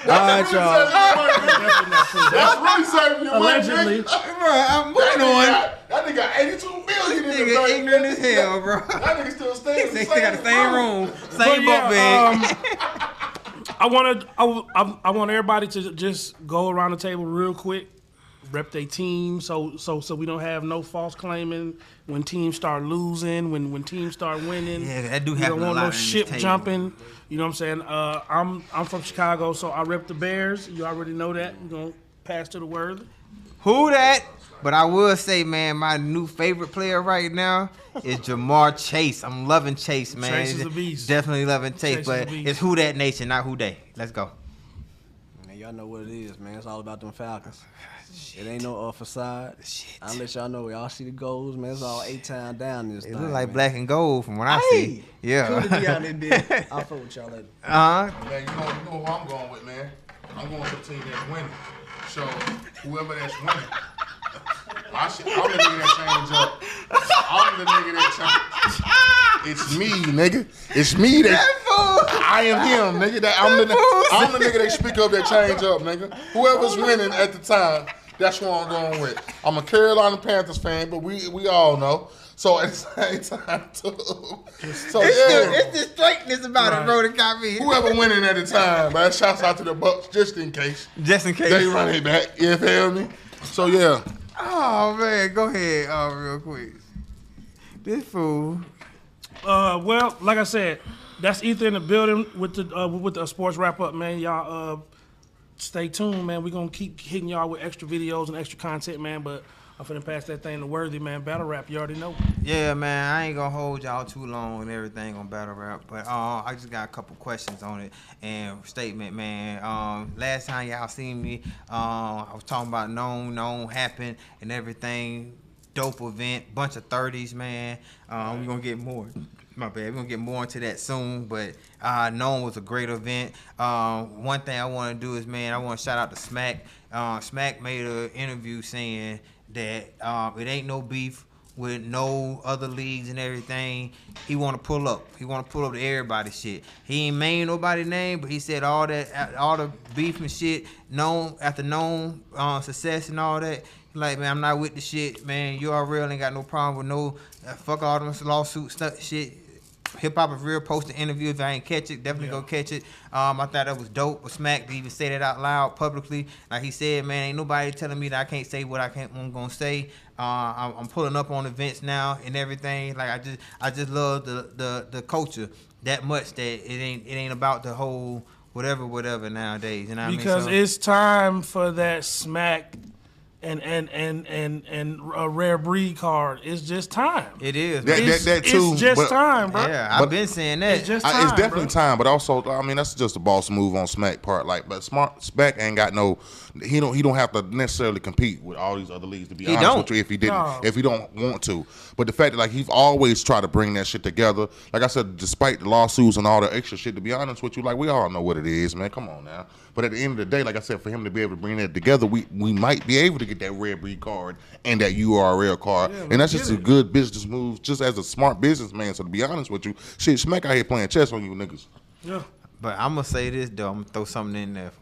right, y'all. Definitely not true. That's really saving your money. Allegedly. Nigga. Bro, I'm moving on. That nigga got 82 million in the Nigga bank. ignorant as hell, bro. That nigga still stays in They the still got the same room, same bunk bed. I want everybody to just go around the table real quick, rep their team, so we don't have no false claiming when teams start losing, when teams start winning. Yeah, that do You happen don't a want lot no in this ship table. jumping. You know what I'm saying? I'm from Chicago, so I rep the Bears. You already know that. We're gonna pass to the word. Who that? But I will say, man, my new favorite player right now is Jamar Chase. I'm loving Chase, man. Chase is a beast. Definitely loving Chase Chase, is a but beast. it's who that nation, not who they. Let's go. Man, y'all know what it is, man. It's all about them Falcons. It ain't no facade. I'll let y'all know. Y'all see the goals, man. It's all 8 times down this It thing. look like man. black and gold from what I Hey, see. Yeah. Cool to be out there, bitch. I'll fuck with y'all later. Uh-huh. Man, you know who I'm going with, man. I'm going with the team that's winning. So whoever that's winning, I'm the nigga that change up. I'm the nigga that change. It's me, nigga. It's me that. I am him, nigga. I'm the nigga that speak up that change up, nigga. Whoever's winning at the time, that's who I'm going with. I'm a Carolina Panthers fan, but we all know. So at the same time, too. So It's the straightness about it, bro, that got me. whoever winning at the time, man. Shouts out to the Bucks just in case Just in case. they run it back. You feel me? So yeah, Oh, man. Go ahead, real quick. This fool. Well, like I said, that's Ether in the building with the sports wrap up, man. Y'all stay tuned, man. We're gonna keep hitting y'all with extra videos and extra content, man. But I'm finna pass that thing to Worthy, man. Battle rap, you already know. Yeah, man, I ain't gonna hold y'all too long and everything on battle rap, but I just got a couple questions on it and statement, man. Last time y'all seen me, I was talking about known happen and everything. Dope event, bunch of 30s, man. We gonna get more My bad. We're gonna get more into that soon, but Known was a great event. One thing I want to do is, man, I want to shout out to Smack. Smack made an interview saying that it ain't no beef with no other leagues and everything. He want to pull up. He want to pull up to everybody's shit. He ain't made nobody's name, but he said all the beef and shit after Known success and all that. Like, man, I'm not with the shit, man. URL ain't got no problem with no fuck all them lawsuit stuff shit. Hip Hop is Real posted interview. If I ain't catch it, definitely go catch it. I thought that was dope. But Smack to even say that out loud publicly, like he said, man, ain't nobody telling me that I can't say what I'm gonna say. I'm pulling up on events now and everything. Like I just love the culture that much that it ain't about the whole whatever nowadays. You know what because I mean? it's time for that Smack and a rare breed card. It's just time. It is. That too. It's just but- time, bro. Yeah, I've been saying that. It's just time. It's definitely bro. time, but also, I mean, that's just a boss move on Smack part. Like, but Smack ain't got no. He don't have to necessarily compete with all these other leagues. To be honest don't. with you, if he didn't, No. if he don't want to. But the fact that like he's always tried to bring that shit together. Like I said, despite the lawsuits and all the extra shit. To be honest with you, like we all know what it is, man. Come on now. But at the end of the day, like I said, for him to be able to bring that together, we might be able to get that red breed card and that URL card, and that's just a good business move, just as a smart businessman. So to be honest with you, shit, Smack out here playing chess on you niggas. Yeah. But I'm gonna say this though. I'm gonna throw something in there.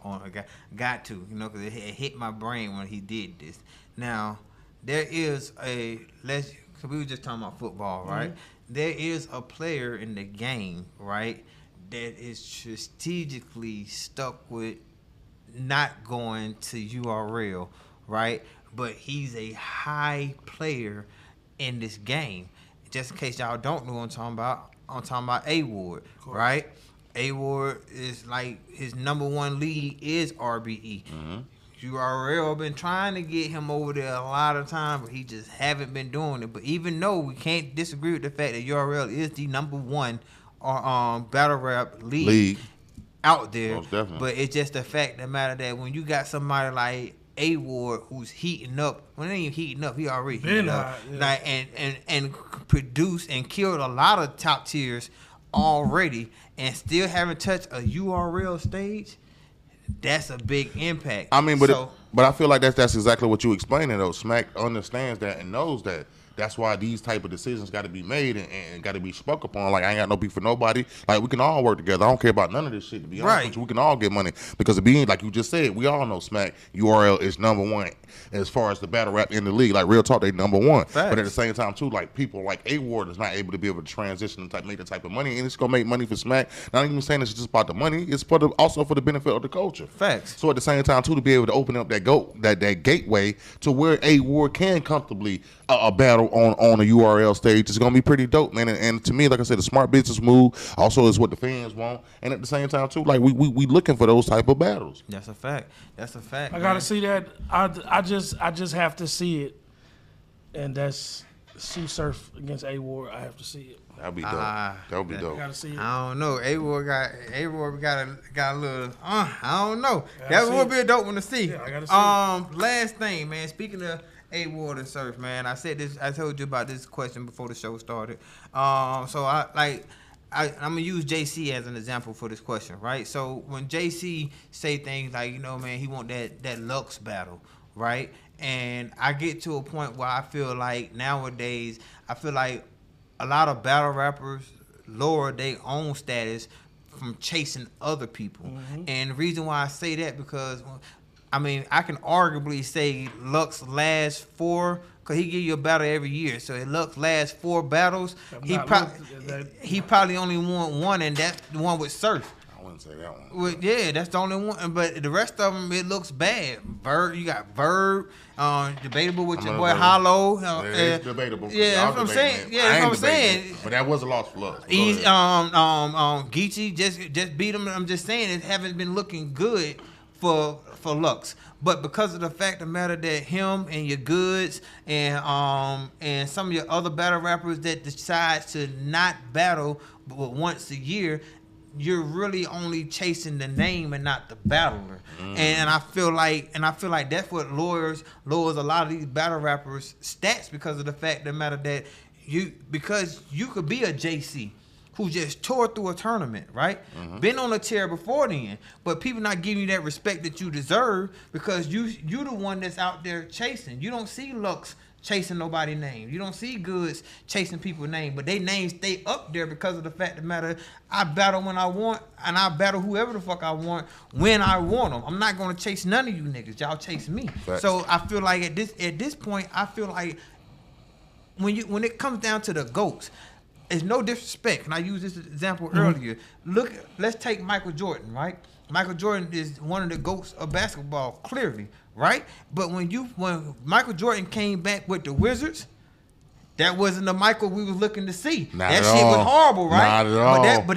Got to, because it hit my brain when he did this. Now, there is cause we were just talking about football, right? There is a player in the game, right, that is strategically stuck with not going to URL, right? But he's a high player in this game. Just in case y'all don't know what I'm talking about A-Ward, right? A-Ward is like his number one league is RBE. URL been trying to get him over there a lot of time, but he just haven't been doing it. But even though we can't disagree with the fact that URL is the number one battle rap league out there, Most definitely. but it's just the fact that matter that when you got somebody like A-Ward who's heating up, when he ain't even heating up, he already heating up, hot, yeah. like and produced and killed a lot of top tiers already, and still haven't touched a URL stage. That's a big impact. I mean, but so, but I feel like that's exactly what you explaining though. Smack understands that and knows that. That's why these type of decisions got to be made and got to be spoke upon. Like I ain't got no beef for nobody. Like we can all work together. I don't care about none of this shit. To be honest with you, we can all get money because it being like you just said, we all know Smack URL is number one as far as the battle rap in the league. Like real talk, they number one. Facts. But at the same time too, like people like A-Ward is not able to be able to transition and make the type of money, and it's gonna make money for Smack. Not even saying it's just about the money. It's also for the benefit of the culture. Facts. So at the same time too, to be able to open up that gateway to where A-Ward can comfortably a battle on a URL stage is gonna be pretty dope, man. And to me, like I said, a smart business move also is what the fans want. And at the same time too, like we looking for those type of battles. that's a fact. That's a fact. I gotta man. see that. I just have to see it, and that's Sue Surf against A-Ward. I have to see it. That'd be dope. That would be I dope. gotta see it. I don't know. A-Ward got a little. I don't know. Gotta That see would it. be a dope one to see. Yeah, I gotta see Last thing, man. Speaking of A-Ward and Surf, man, I said this. I told you about this question before the show started. So I'm gonna use JC as an example for this question, right? So when JC say things like, man, he want that Lux battle, right? And I get to a point where I feel like nowadays, a lot of battle rappers lower their own status from chasing other people. And the reason why I say that because, I can arguably say Lux last 4, because he give you a battle every year. So Lux last 4 battles. He probably only won 1, and that's the one with Surf. I wouldn't say that one. Well, yeah, that's the only one. But the rest of them, it looks bad. You got Verb, debatable with your boy Hollow. It's debatable. Yeah, that's what I'm saying. Yeah, that's what I'm saying. But that was a loss for Lux. He's Geechee just beat him. I'm just saying it haven't been looking good for Lux. But because of the fact of the matter that him and your Goods and some of your other battle rappers that decide to not battle but once a year, you're really only chasing the name and not the battler. And I feel like that's what lowers a lot of these battle rappers' stats because of the fact of the matter that because you could be a JC who just tore through a tournament, right? Been on a tear before then, but people not giving you that respect that you deserve because you the one that's out there chasing. You don't see Lux chasing nobody's name. You don't see Goods chasing people's name, but they names stay up there because of the fact of the matter. I battle when I want, and I battle whoever the fuck I want when I want them. I'm not gonna chase none of you niggas. Y'all chase me. Facts. So I feel like at this point, I feel like when it comes down to the GOATs, it's no disrespect. And I used this example earlier. Let's take Michael Jordan, right? Michael Jordan is one of the GOATs of basketball, clearly, right? But when Michael Jordan came back with the Wizards, that wasn't the Michael we was looking to see. Not that at shit all. was horrible, right? Not at all. But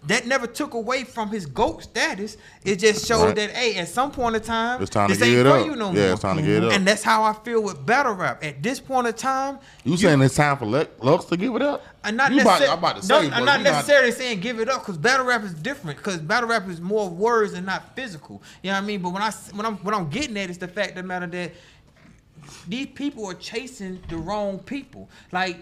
that never took away from his GOAT status. It just showed Right. that, hey, at some point in time, It's time to this ain't get it for up. you no Yeah, more. it's time to get it up. And that's how I feel with battle rap. At this point in time, You saying it's time for Lux to give it up? I'm not I'm necessarily, about to say, I'm boy, not you necessarily saying give it up because battle rap is different. Because battle rap is more words and not physical. You know what I mean? But what I'm getting at is the fact of the matter that these people are chasing the wrong people. Like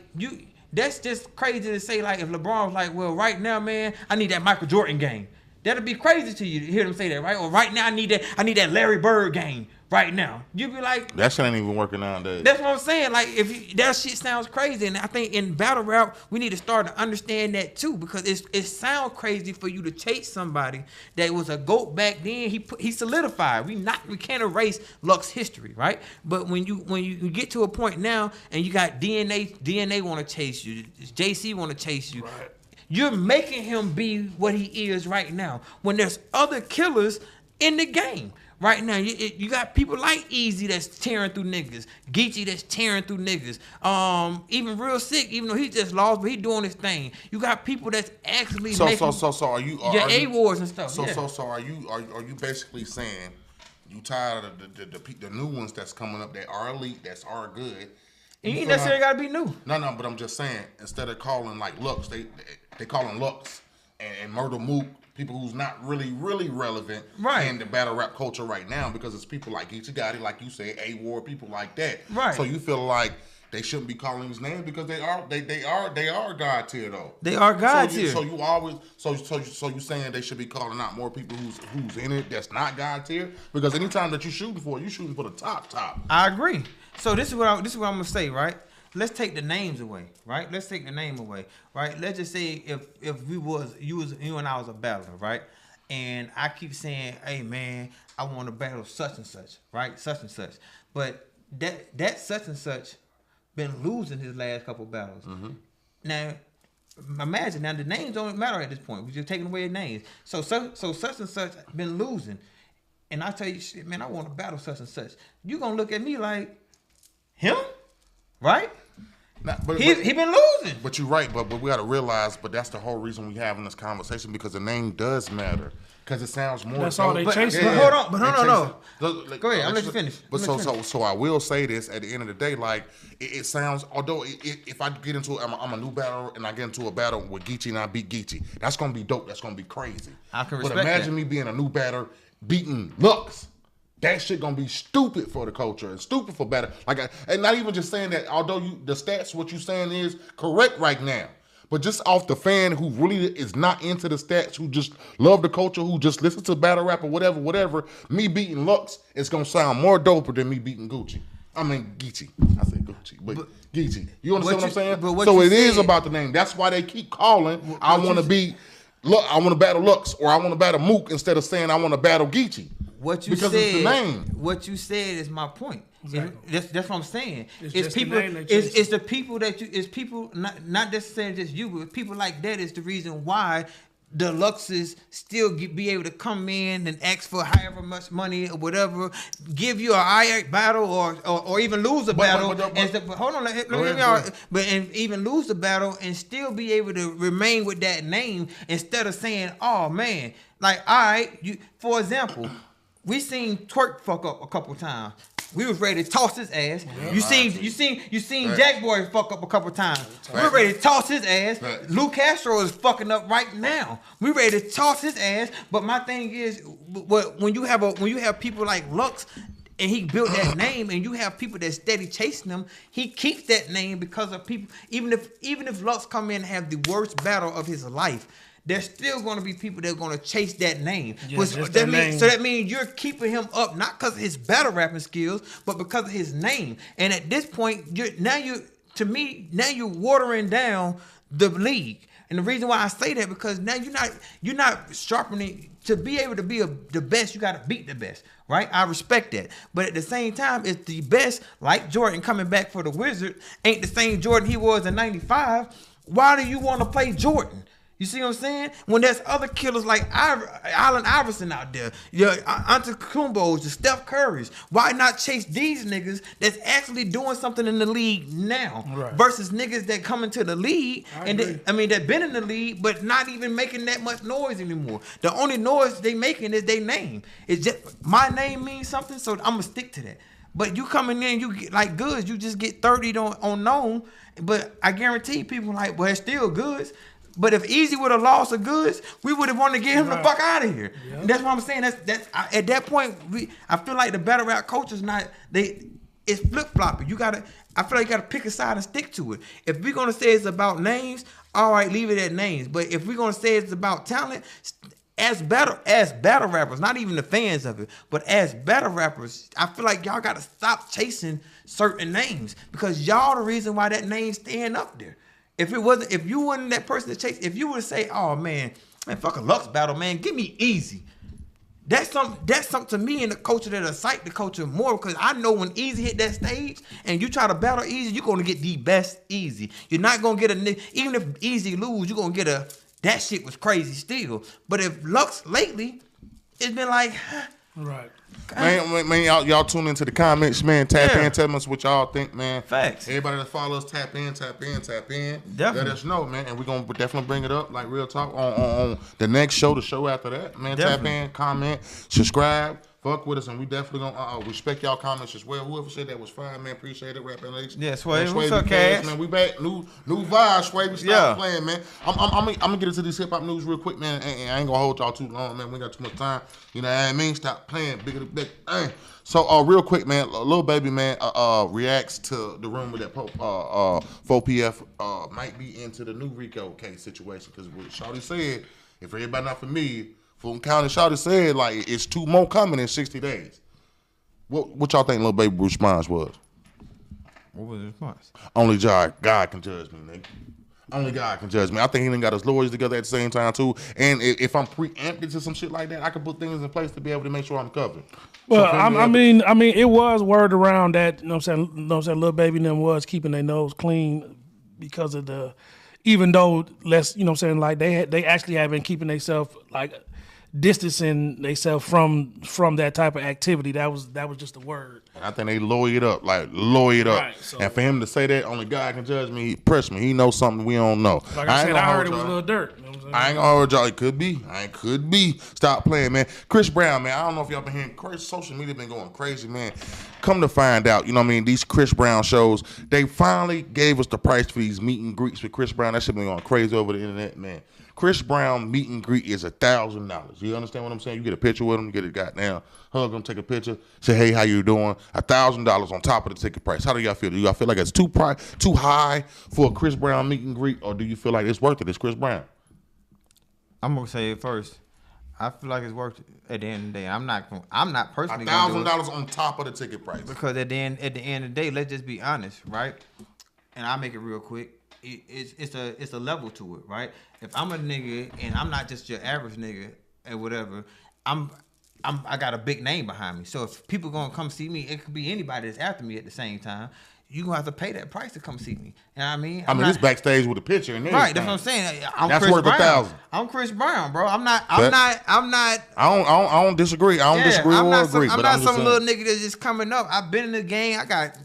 that's just crazy to say. Like if LeBron was like, well, right now, man, I need that Michael Jordan game. That'd be crazy to you to hear them say that, right? Or right now, I need that Larry Bird game right now. You'd be like, That shit ain't even working nowadays. that's what I'm saying. Like, that shit sounds crazy, and I think in battle rap we need to start to understand that too, because it sounds crazy for you to chase somebody that was a GOAT back then. He solidified. We can't erase Lux's history, right? But when you get to a point now and you got DNA want to chase you, JC want to chase you. Right. You're making him be what he is right now. When there's other killers in the game. Right now, you got people like Easy that's tearing through niggas. Geechee that's tearing through niggas. Even Real Sick, even though he just lost, but he doing his thing. You got people that's actually making So are you your A-Wars and stuff. So yeah. are you basically saying you tired of the new ones that's coming up that are elite, that's are good? You You ain't feel necessarily gotta be new. No, but I'm just saying, instead of calling like Lux, they calling Lux and Murder Mook, people who's not really relevant Right. in the battle rap culture right now, because it's people like Geechee Gotti, like you said, A-War, people like that. Right. So you feel like they shouldn't be calling his name because they are God tier though. They are God so tier. So you always so you saying they should be calling out more people who's in it that's not God tier, because anytime that you're shooting for the top. I agree. So this is what I'm gonna say, right? Let's take the names away, right? Let's take the name away, right? Let's just say if you and I was a battler, right? And I keep saying, hey man, I want to battle such and such, right? Such and such. But that such and such been losing his last couple battles. Mm-hmm. Now, imagine the names don't matter at this point. We're just taking away the names. So such and such been losing. And I tell you, shit, man, I want to battle such and such. You gonna look at me like him? Right? He been losing. But you're right, but we got to realize, but that's the whole reason we having this conversation, because the name does matter. Because it sounds more. That's all they But chasing. hold on, but They no. chasing- Go ahead, I'll let you finish. But so I will say this at the end of the day, like it sounds. Although if I get into, I'm a new battle and I get into a battle with Geechee and I beat Geechee, that's gonna be dope. That's gonna be crazy. I can But respect imagine that. me being a new batter beating Lux. That shit gonna be stupid for the culture and stupid for battle. And not even just saying that. Although the stats, what you saying is correct right now. But just off the fan who really is not into the stats, who just love the culture, who just listen to battle rap or whatever, me beating Lux is gonna sound more doper than me beating Geechee. I say Gucci, but Geechee. You understand what I'm saying? So it is about the name. That's why they keep calling. I want to battle Lux, or I want to battle Mook, instead of saying I want to battle Geechee. Because it's the name. What you said is my point. Exactly. That's what I'm saying. It's It's just the people. name they chasing. It's the people that you. It's people not necessarily just you, but people like that is the reason why the Luxes still be able to come in and ask for however much money or whatever, give you a battle or even lose a battle. But hold on, let me and even lose the battle and still be able to remain with that name, instead of saying, oh man, like, all right, for example, we seen Twerk fuck up a couple times. We was ready to toss his ass. Yeah. You seen Jack Boy fuck up a couple times. We were ready to toss his ass. Right. Lou Castro is fucking up right now. We ready to toss his ass. But my thing is, when you have people like Lux, and he built that name, and you have people that steady chasing him. He keeps that name because of people. Even if Lux come in and have the worst battle of his life, there's still going to be people that are going to chase that name. Yeah, Which, just that that means, name. so that means you're keeping him up not because of his battle rapping skills, but because of his name. And at this point, now you're watering down the league. And the reason why I say that, because now you're not sharpening. To be able to be the best, you got to beat the best, right? I respect that. But at the same time, it's the best, like Jordan coming back for the Wizards, ain't the same Jordan he was in 95. Why do you want to play Jordan? You see what I'm saying? When there's other killers like Allen Iverson out there, your Antetokounmpos, the Steph Currys, why not chase these niggas that's actually doing something in the league now versus niggas that come into the league that been in the league but not even making that much noise anymore. The only noise they making is their name. It's just my name means something, so I'm gonna stick to that. But you coming in, you get like goods, you just get 30 on known. But I guarantee people like, well, it's still goods. But if Easy would have lost the goods, we would have wanted to get him the fuck out of here. Yeah. And that's what I'm saying. That's at that point, I feel like the battle rap culture's it's flip flopping. I feel like you gotta pick a side and stick to it. If we're gonna say it's about names, all right, leave it at names. But if we're gonna say it's about talent, as battle rappers, not even the fans of it, but as battle rappers, I feel like y'all gotta stop chasing certain names because y'all the reason why that name's staying up there. If you wasn't that person to chase, if you would say, oh man, fuck a Lux battle, man, give me Easy. That's something to me in the culture that excite the culture more because I know when Easy hit that stage and you try to battle Easy, you're gonna get the best Easy. You're not gonna get even if Easy lose, you're gonna get that shit was crazy still. But if Lux lately, it's been like, right. Man, y'all tune into the comments, man. Tap in, tell us what y'all think, man. Facts. Everybody that follows, tap in. Definitely. Let us know, man, and we're gonna definitely bring it up, like real talk, on the next show, the show after that, man. Definitely. Tap in, comment, subscribe. Fuck with us, and we definitely gonna respect y'all comments as well. Whoever said that was fine, man. Appreciate it, Rap Analytics. Yeah, Sway. What's up, Cash? Man, we back. New vibe, Sway. We start playing, man. I'm gonna get into this hip hop news real quick, man. And I ain't gonna hold y'all too long, man. We ain't got too much time. You know what I mean? Stop playing. Bigger than big. So, real quick, man. Lil Baby, man, reacts to the rumor that 4PF might be into the new Rico case situation because what Shawty said, if everybody not familiar. Fulton County Shawty said, like, it's 2 more coming in 60 days. What y'all think Lil Baby's response was? What was the response? Only God can judge me, nigga. Only God can judge me. I think he done got his lawyers together at the same time, too. And if I'm preempted to some shit like that, I can put things in place to be able to make sure I'm covered. Well, so I mean, it was word around that, you know what I'm saying, Lil Baby and them was keeping their nose clean because of even though, you know what I'm saying, like, they actually have been keeping themselves, like, distancing themselves from that type of activity. That was just a word. And I think they lawyered up. Right, so, and for him to say that, only God can judge me, he pressed me. He knows something we don't know. Like I said, I heard it was a little dirt. You know what I'm saying? I ain't gonna hold y'all. It could be. Could be. Stop playing, man. Chris Brown, man. I don't know if y'all been hearing crazy. Social media been going crazy, man. Come to find out, you know what I mean? These Chris Brown shows, they finally gave us the price for these meet and greets with Chris Brown. That shit been going crazy over the internet, man. Chris Brown meet and greet is $1,000. You understand what I'm saying? You get a picture with him, you get a goddamn hug him, take a picture, say, hey, how you doing? $1,000 on top of the ticket price. How do y'all feel? Do y'all feel like it's too high for a Chris Brown meet and greet, or do you feel like it's worth it? It's Chris Brown. I'm gonna say it first. I feel like it's worth it at the end of the day. I'm not personally $1,000 on top of the ticket price. Because at the end of the day, let's just be honest, right? And I'll make it real quick. It's a level to it, right? If I'm a nigga and I'm not just your average nigga and whatever, I got a big name behind me. So if people gonna come see me, it could be anybody that's after me at the same time. You gonna have to pay that price to come see me. You know what I mean? It's backstage with a picture and everything. Right, that's what I'm saying. That's Chris worth Brown. $1,000. I'm Chris Brown, bro. I'm not. I don't disagree. I don't disagree or agree. I'm not some little nigga that's just coming up. I've been in the game. I got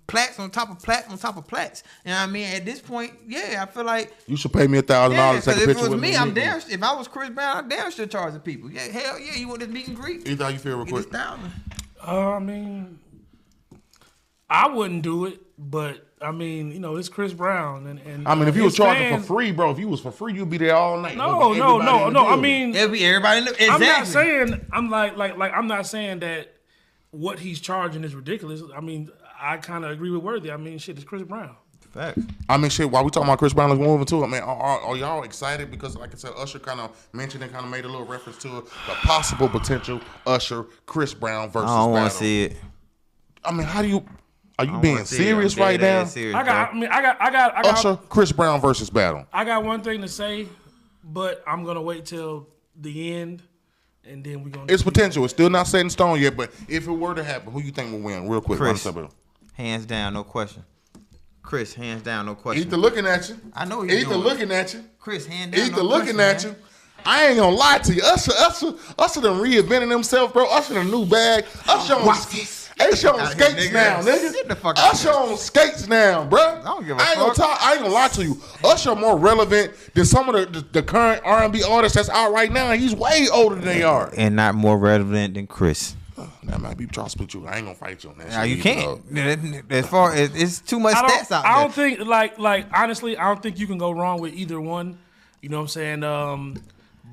plaques on top of plaques on top of plaques. You know what I mean? At this point, yeah, I feel like you should pay me $1,000 to take a picture with me. If it was me, I'm damn. If I was Chris Brown, I'm damn sure charging people. Yeah, hell yeah. You want this meet and greet? Either how you feel real quick. I mean, I wouldn't do it, but I mean, you know, it's Chris Brown, and I mean, if you was charging for free, bro, if you was for free, you'd be there all night. No. I mean, it'd be everybody. Exactly. I'm not saying I'm like I'm not saying that what he's charging is ridiculous. I mean, I kind of agree with Worthy. I mean, shit, it's Chris Brown. Facts. I mean, shit, while we talking about Chris Brown, let's move into it, man. Are y'all excited? Because, like I said, Usher kind of mentioned and kind of made a little reference to the possible potential Usher, Chris Brown versus I don't want battle. to see it. I mean, are you I being wanna see it. serious I'm right dead now? ass serious, I bro. got Usher, Chris Brown versus battle. I got one thing to say, but I'm gonna wait till the end, and then we're gonna. It's potential. It's still not set in stone yet, but if it were to happen, who you think will win? Real quick. Chris. Run us up. Hands down, no question. Chris, hands down, no question. Ether looking at you. I know he's Ether doing it. looking at you. Chris, hands down, Ether no looking question, at man. you. I ain't gonna lie to you. Usher done reinvented himself, bro. Usher in a new bag. Usher on, Watch this. Usher on Out here, skates nigga. now, nigga. Get the fuck out Usher on skates now, bro. I don't give a ain't fuck. I ain't gonna lie to you. Usher more relevant than some of the current R&B artists that's out right now. He's way older than they are. And not more relevant than Chris. That might be trying to split you. I ain't gonna fight you on that. Now shit you either, can't. dog. As far as it's too much stats out there. I don't think like honestly, I don't think you can go wrong with either one. You know what I'm saying?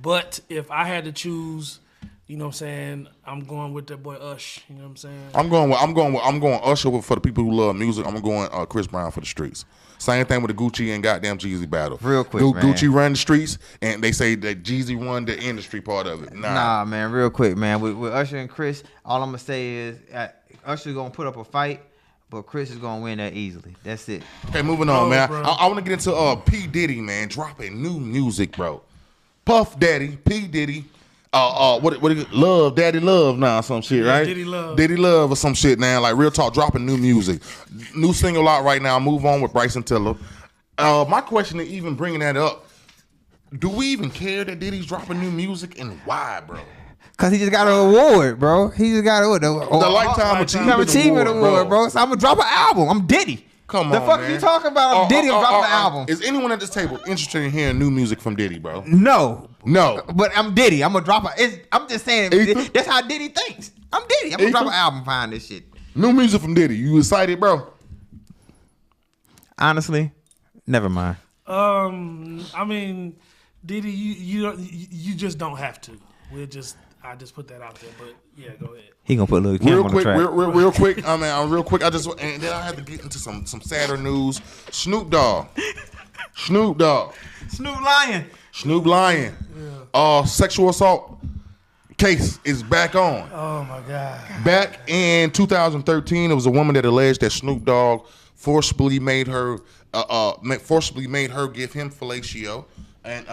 But if I had to choose, you know what I'm saying, I'm going with that boy Ush. You know what I'm saying? I'm going Usher for the people who love music. I'm going Chris Brown for the streets. Same thing with the Gucci and goddamn Jeezy battle. Real quick, man. Gucci run the streets, and they say that Jeezy won the industry part of it. Nah, man, real quick, man. With Usher and Chris, all I'm gonna say is Usher's gonna put up a fight, but Chris is gonna win that easily. That's it. Okay, moving on, man. bro. I want to get into P Diddy, man, dropping new music, bro. Puff Daddy, P Diddy, what Love, Daddy Love now, some shit, Yeah, right? Diddy Love. Or some shit now, like real talk, dropping new music, new single out right now. Move on with Bryson Tiller. My question is even bringing that up. Do we even care that Diddy's dropping new music, and why, bro? Cause he just got an award, bro. He just got The Lifetime Achievement Award, bro. So I'm gonna drop an album. I'm Diddy. Come the on, fuck man. you talking about? I'm Diddy. I'm dropping an album. Is anyone at this table interested in hearing new music from Diddy, bro? No. No. But I'm Diddy. I'm gonna drop I'm just saying. Ether? That's how Diddy thinks. I'm Diddy. I'm gonna drop Ether? an album behind this shit. New music from Diddy. You excited, bro? Honestly, never mind. I mean, Diddy, you just don't have to. I just put that out there, but yeah, go ahead. He gonna put a little Kim Real on quick, the track. real quick. I mean, real quick. And then I have to get into some sadder news. Snoop Dogg. Snoop Lion. Snoop Lion. Sexual assault case is back on. Oh my God. Back in 2013, it was a woman that alleged that Snoop Dogg forcibly made her give him fellatio, and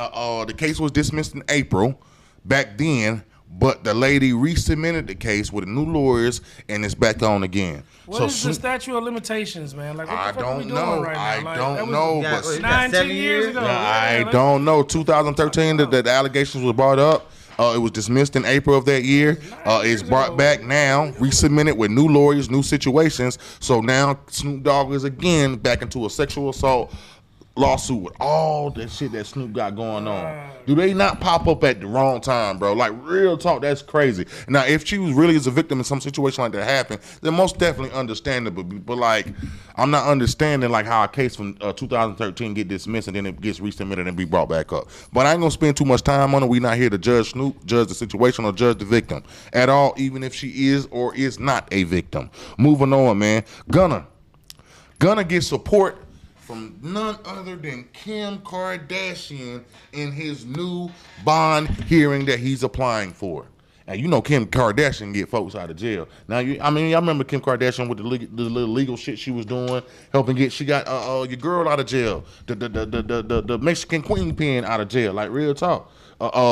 the case was dismissed in April. Back then. But the lady resubmitted the case with new lawyers, and it's back on again. What is the statute of limitations, man? Like, what I the fuck are we don't doing know. right now? I Like, that don't was know. Yeah, But well, 9, 10 7 years years? ago. I Yeah, like- don't know. 2013, the allegations were brought up. It was dismissed in April of that year. It's brought back now, resubmitted with new lawyers, new situations. So now Snoop Dogg is again back into a sexual assault lawsuit with all that shit that Snoop got going on. Do they not pop up at the wrong time, bro? Like, real talk, that's crazy. Now, if she was really as a victim in some situation like that happened, then most definitely understandable. But like, I'm not understanding like how a case from 2013 get dismissed and then it gets resubmitted and be brought back up. But I ain't gonna spend too much time on it. We not here to judge Snoop, judge the situation, or judge the victim at all, even if she is or is not a victim. Moving on, man. Gunna gets support from none other than Kim Kardashian in his new bond hearing that he's applying for. Now, you know Kim Kardashian get folks out of jail. Now, I remember Kim Kardashian with the little legal shit she was doing, she got your girl out of jail, the Mexican queen pin out of jail, like real talk.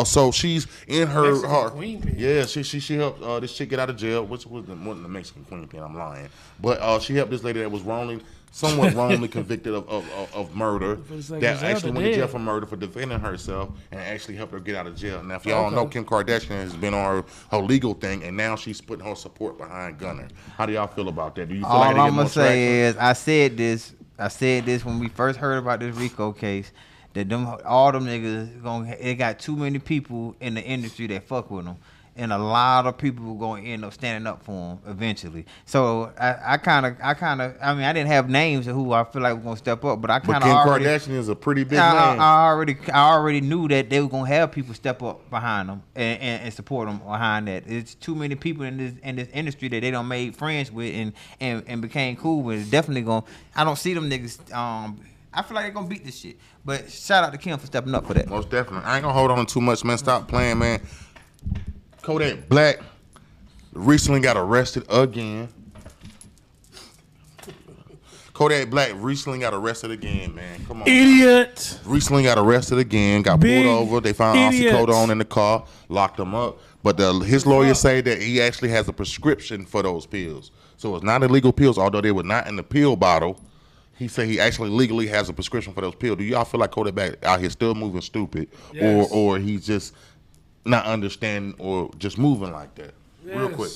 So she's in her Mexican queen pin? Yeah, she helped this chick get out of jail, which wasn't the Mexican queen pin. I'm lying, but she helped this lady that was somewhat wrongly convicted of murder, like that Griselda actually went to jail dead. for murder for defending herself and actually helped her get out of jail. Now, if y'all know, Kim Kardashian has been on her legal thing, and now she's putting her support behind Gunna. How do y'all feel about that? Do you feel All like they I'm get more gonna say traction? is I said this when we first heard about this RICO case, that all them niggas it got too many people in the industry that fuck with them. and a lot of people were going to end up standing up for him eventually. So I didn't have names of who I feel like were going to step up, but I But kind Kim of already. Kardashian is a pretty big I name. already knew that they were gonna have people step up behind them and support them behind that. It's too many people in this industry that they don't made friends with and became cool with. It's definitely gonna. I don't see them niggas. I feel like they're gonna beat this shit. But shout out to Kim for stepping up for that. Most definitely. I ain't gonna hold on too much, man. Stop playing, man. Kodak Black recently got arrested again. Kodak Black recently got arrested again, man. Come on. Idiot. Recently got arrested again. Got Big pulled over. They found idiot. oxycodone in the car. Locked him up. But his lawyers say that he actually has a prescription for those pills. So it's not illegal pills, although they were not in the pill bottle. He said he actually legally has a prescription for those pills. Do y'all feel like Kodak Black out here still moving stupid, Yes. or he's just not understanding, or just moving like that? Real quick.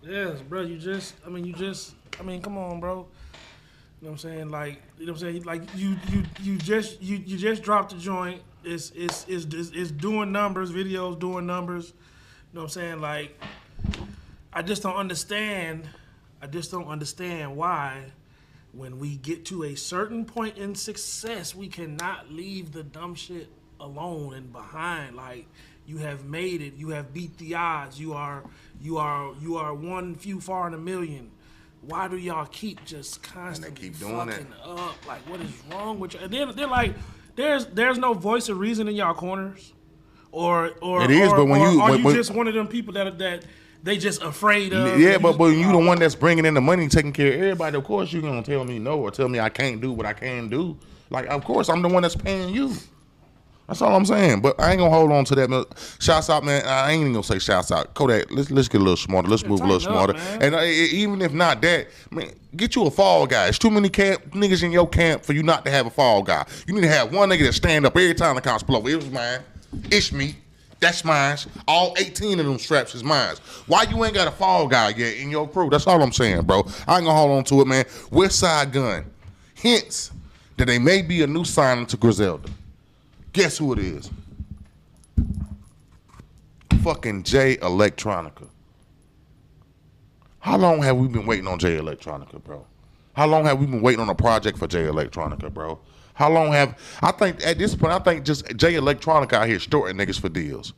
Yes, bro. I mean, come on, bro. You know what I'm saying? Like, you know what I'm saying? Like, you just dropped the joint. It's doing numbers, videos doing numbers. You know what I'm saying? Like, I just don't understand why, when we get to a certain point in success, we cannot leave the dumb shit alone and behind. Like, you have made it. You have beat the odds. You are one few far in a million. Why do y'all keep just constantly keep doing fucking up? Like, what is wrong with you? And they're like, there's no voice of reason in y'all corners, or It is, but when you- are when- you just one of them people that they just afraid of? Yeah, but when you the one that's bringing in the money, taking care of everybody, of course you're gonna tell me no, or tell me I can't do what I can do. Like, of course I'm the one that's paying you. That's all I'm saying. But I ain't gonna hold on to that. Shouts out, man. I ain't even gonna say shouts out. Kodak, let's get a little smarter. Let's move a little tighten up, smarter. man. And even if not that, man, get you a fall guy. It's too many niggas in your camp for you not to have a fall guy. You need to have one nigga that stand up every time the cops blow. It was mine. It's me. That's mine. All 18 of them straps is mine. Why you ain't got a fall guy yet in your crew? That's all I'm saying, bro. I ain't gonna hold on to it, man. West Side Gun hints that they may be a new signing to Griselda. Guess who it is? Fucking Jay Electronica. How long have we been waiting on Jay Electronica, bro? How long have we been waiting on a project for Jay Electronica, bro? How long I think at this point, I think just Jay Electronica out here shorting niggas for deals.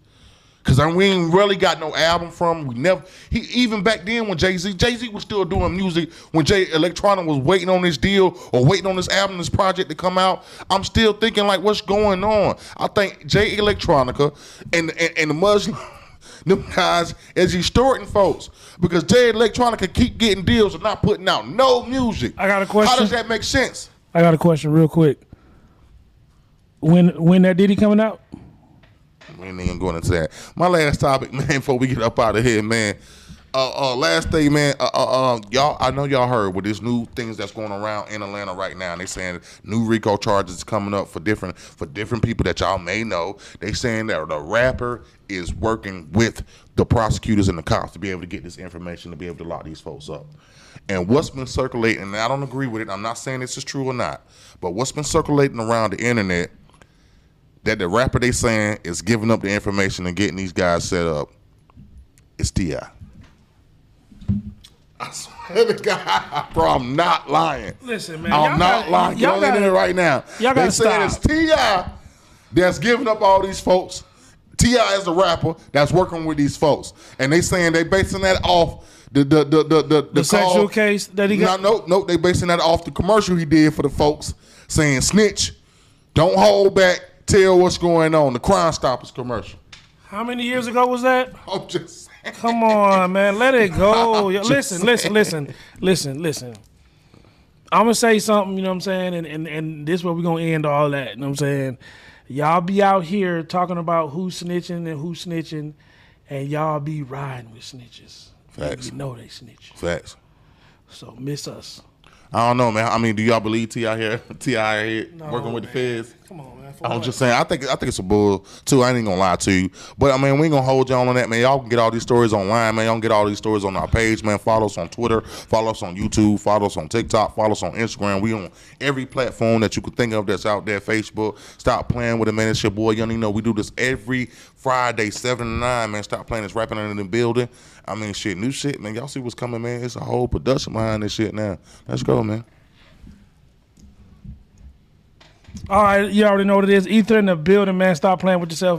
Cause we ain't really got no album from him. Even back then when Jay-Z was still doing music when Jay Electronica was waiting on this deal or waiting on this album, this project to come out. I'm still thinking like, what's going on? I think Jay Electronica and the Muslim, them guys, as he's shorting folks, because Jay Electronica keep getting deals and not putting out no music. I got a question. How does that make sense? I got a question real quick. When that Diddy coming out? We ain't even going into that. My last topic, man, before we get up out of here, man. Last thing, man. Y'all, I know y'all heard with these new things that's going around in Atlanta right now. And they saying new RICO charges coming up for different people that y'all may know. They saying that the rapper is working with the prosecutors and the cops to be able to get this information to be able to lock these folks up. And what's been circulating, and I don't agree with it. I'm not saying this is true or not, but what's been circulating around the internet, that the rapper they saying is giving up the information and getting these guys set up, is T.I. I swear to God, bro, I'm not lying. Listen, man, I'm not lying. Get on the internet right now. Y'all They gotta saying it's stop. T.I. that's giving up all these folks. T.I. is a rapper that's working with these folks, and they saying they basing that off the sexual call. case that he got. No, they basing that off the commercial he did for the folks, saying snitch, don't hold back. Tell what's going on. The Crime Stoppers commercial. How many years ago was that? I'm just saying. Come on, man. Let it go. Yo, just listen. I'm going to say something, you know what I'm saying? And this is where we're going to end all that, you know what I'm saying? Y'all be out here talking about who's snitching, and y'all be riding with snitches. Facts. You know they snitch. Facts. So miss us. I don't know, man. I mean, do y'all believe T.I. here? T.I. here No, working with the man. feds? Come on, man. I'm just saying, I think it's a bull too. I ain't gonna lie to you, but I mean, we ain't gonna hold y'all on that, man. Y'all can get all these stories online, man. Y'all can get all these stories on our page, man. Follow us on Twitter, follow us on YouTube, follow us on TikTok, follow us on Instagram. We on every platform that you could think of that's out there. Facebook. Stop playing with it, man. It's your boy Young Nino. We do this every Friday, 7 to 9, man. Stop playing. It's rapping in the building. I mean, shit, new shit, man. Y'all see what's coming, man. It's a whole production behind this shit now. Let's go, man. All right, you already know what it is. Ether in the building, man. Stop playing with yourself.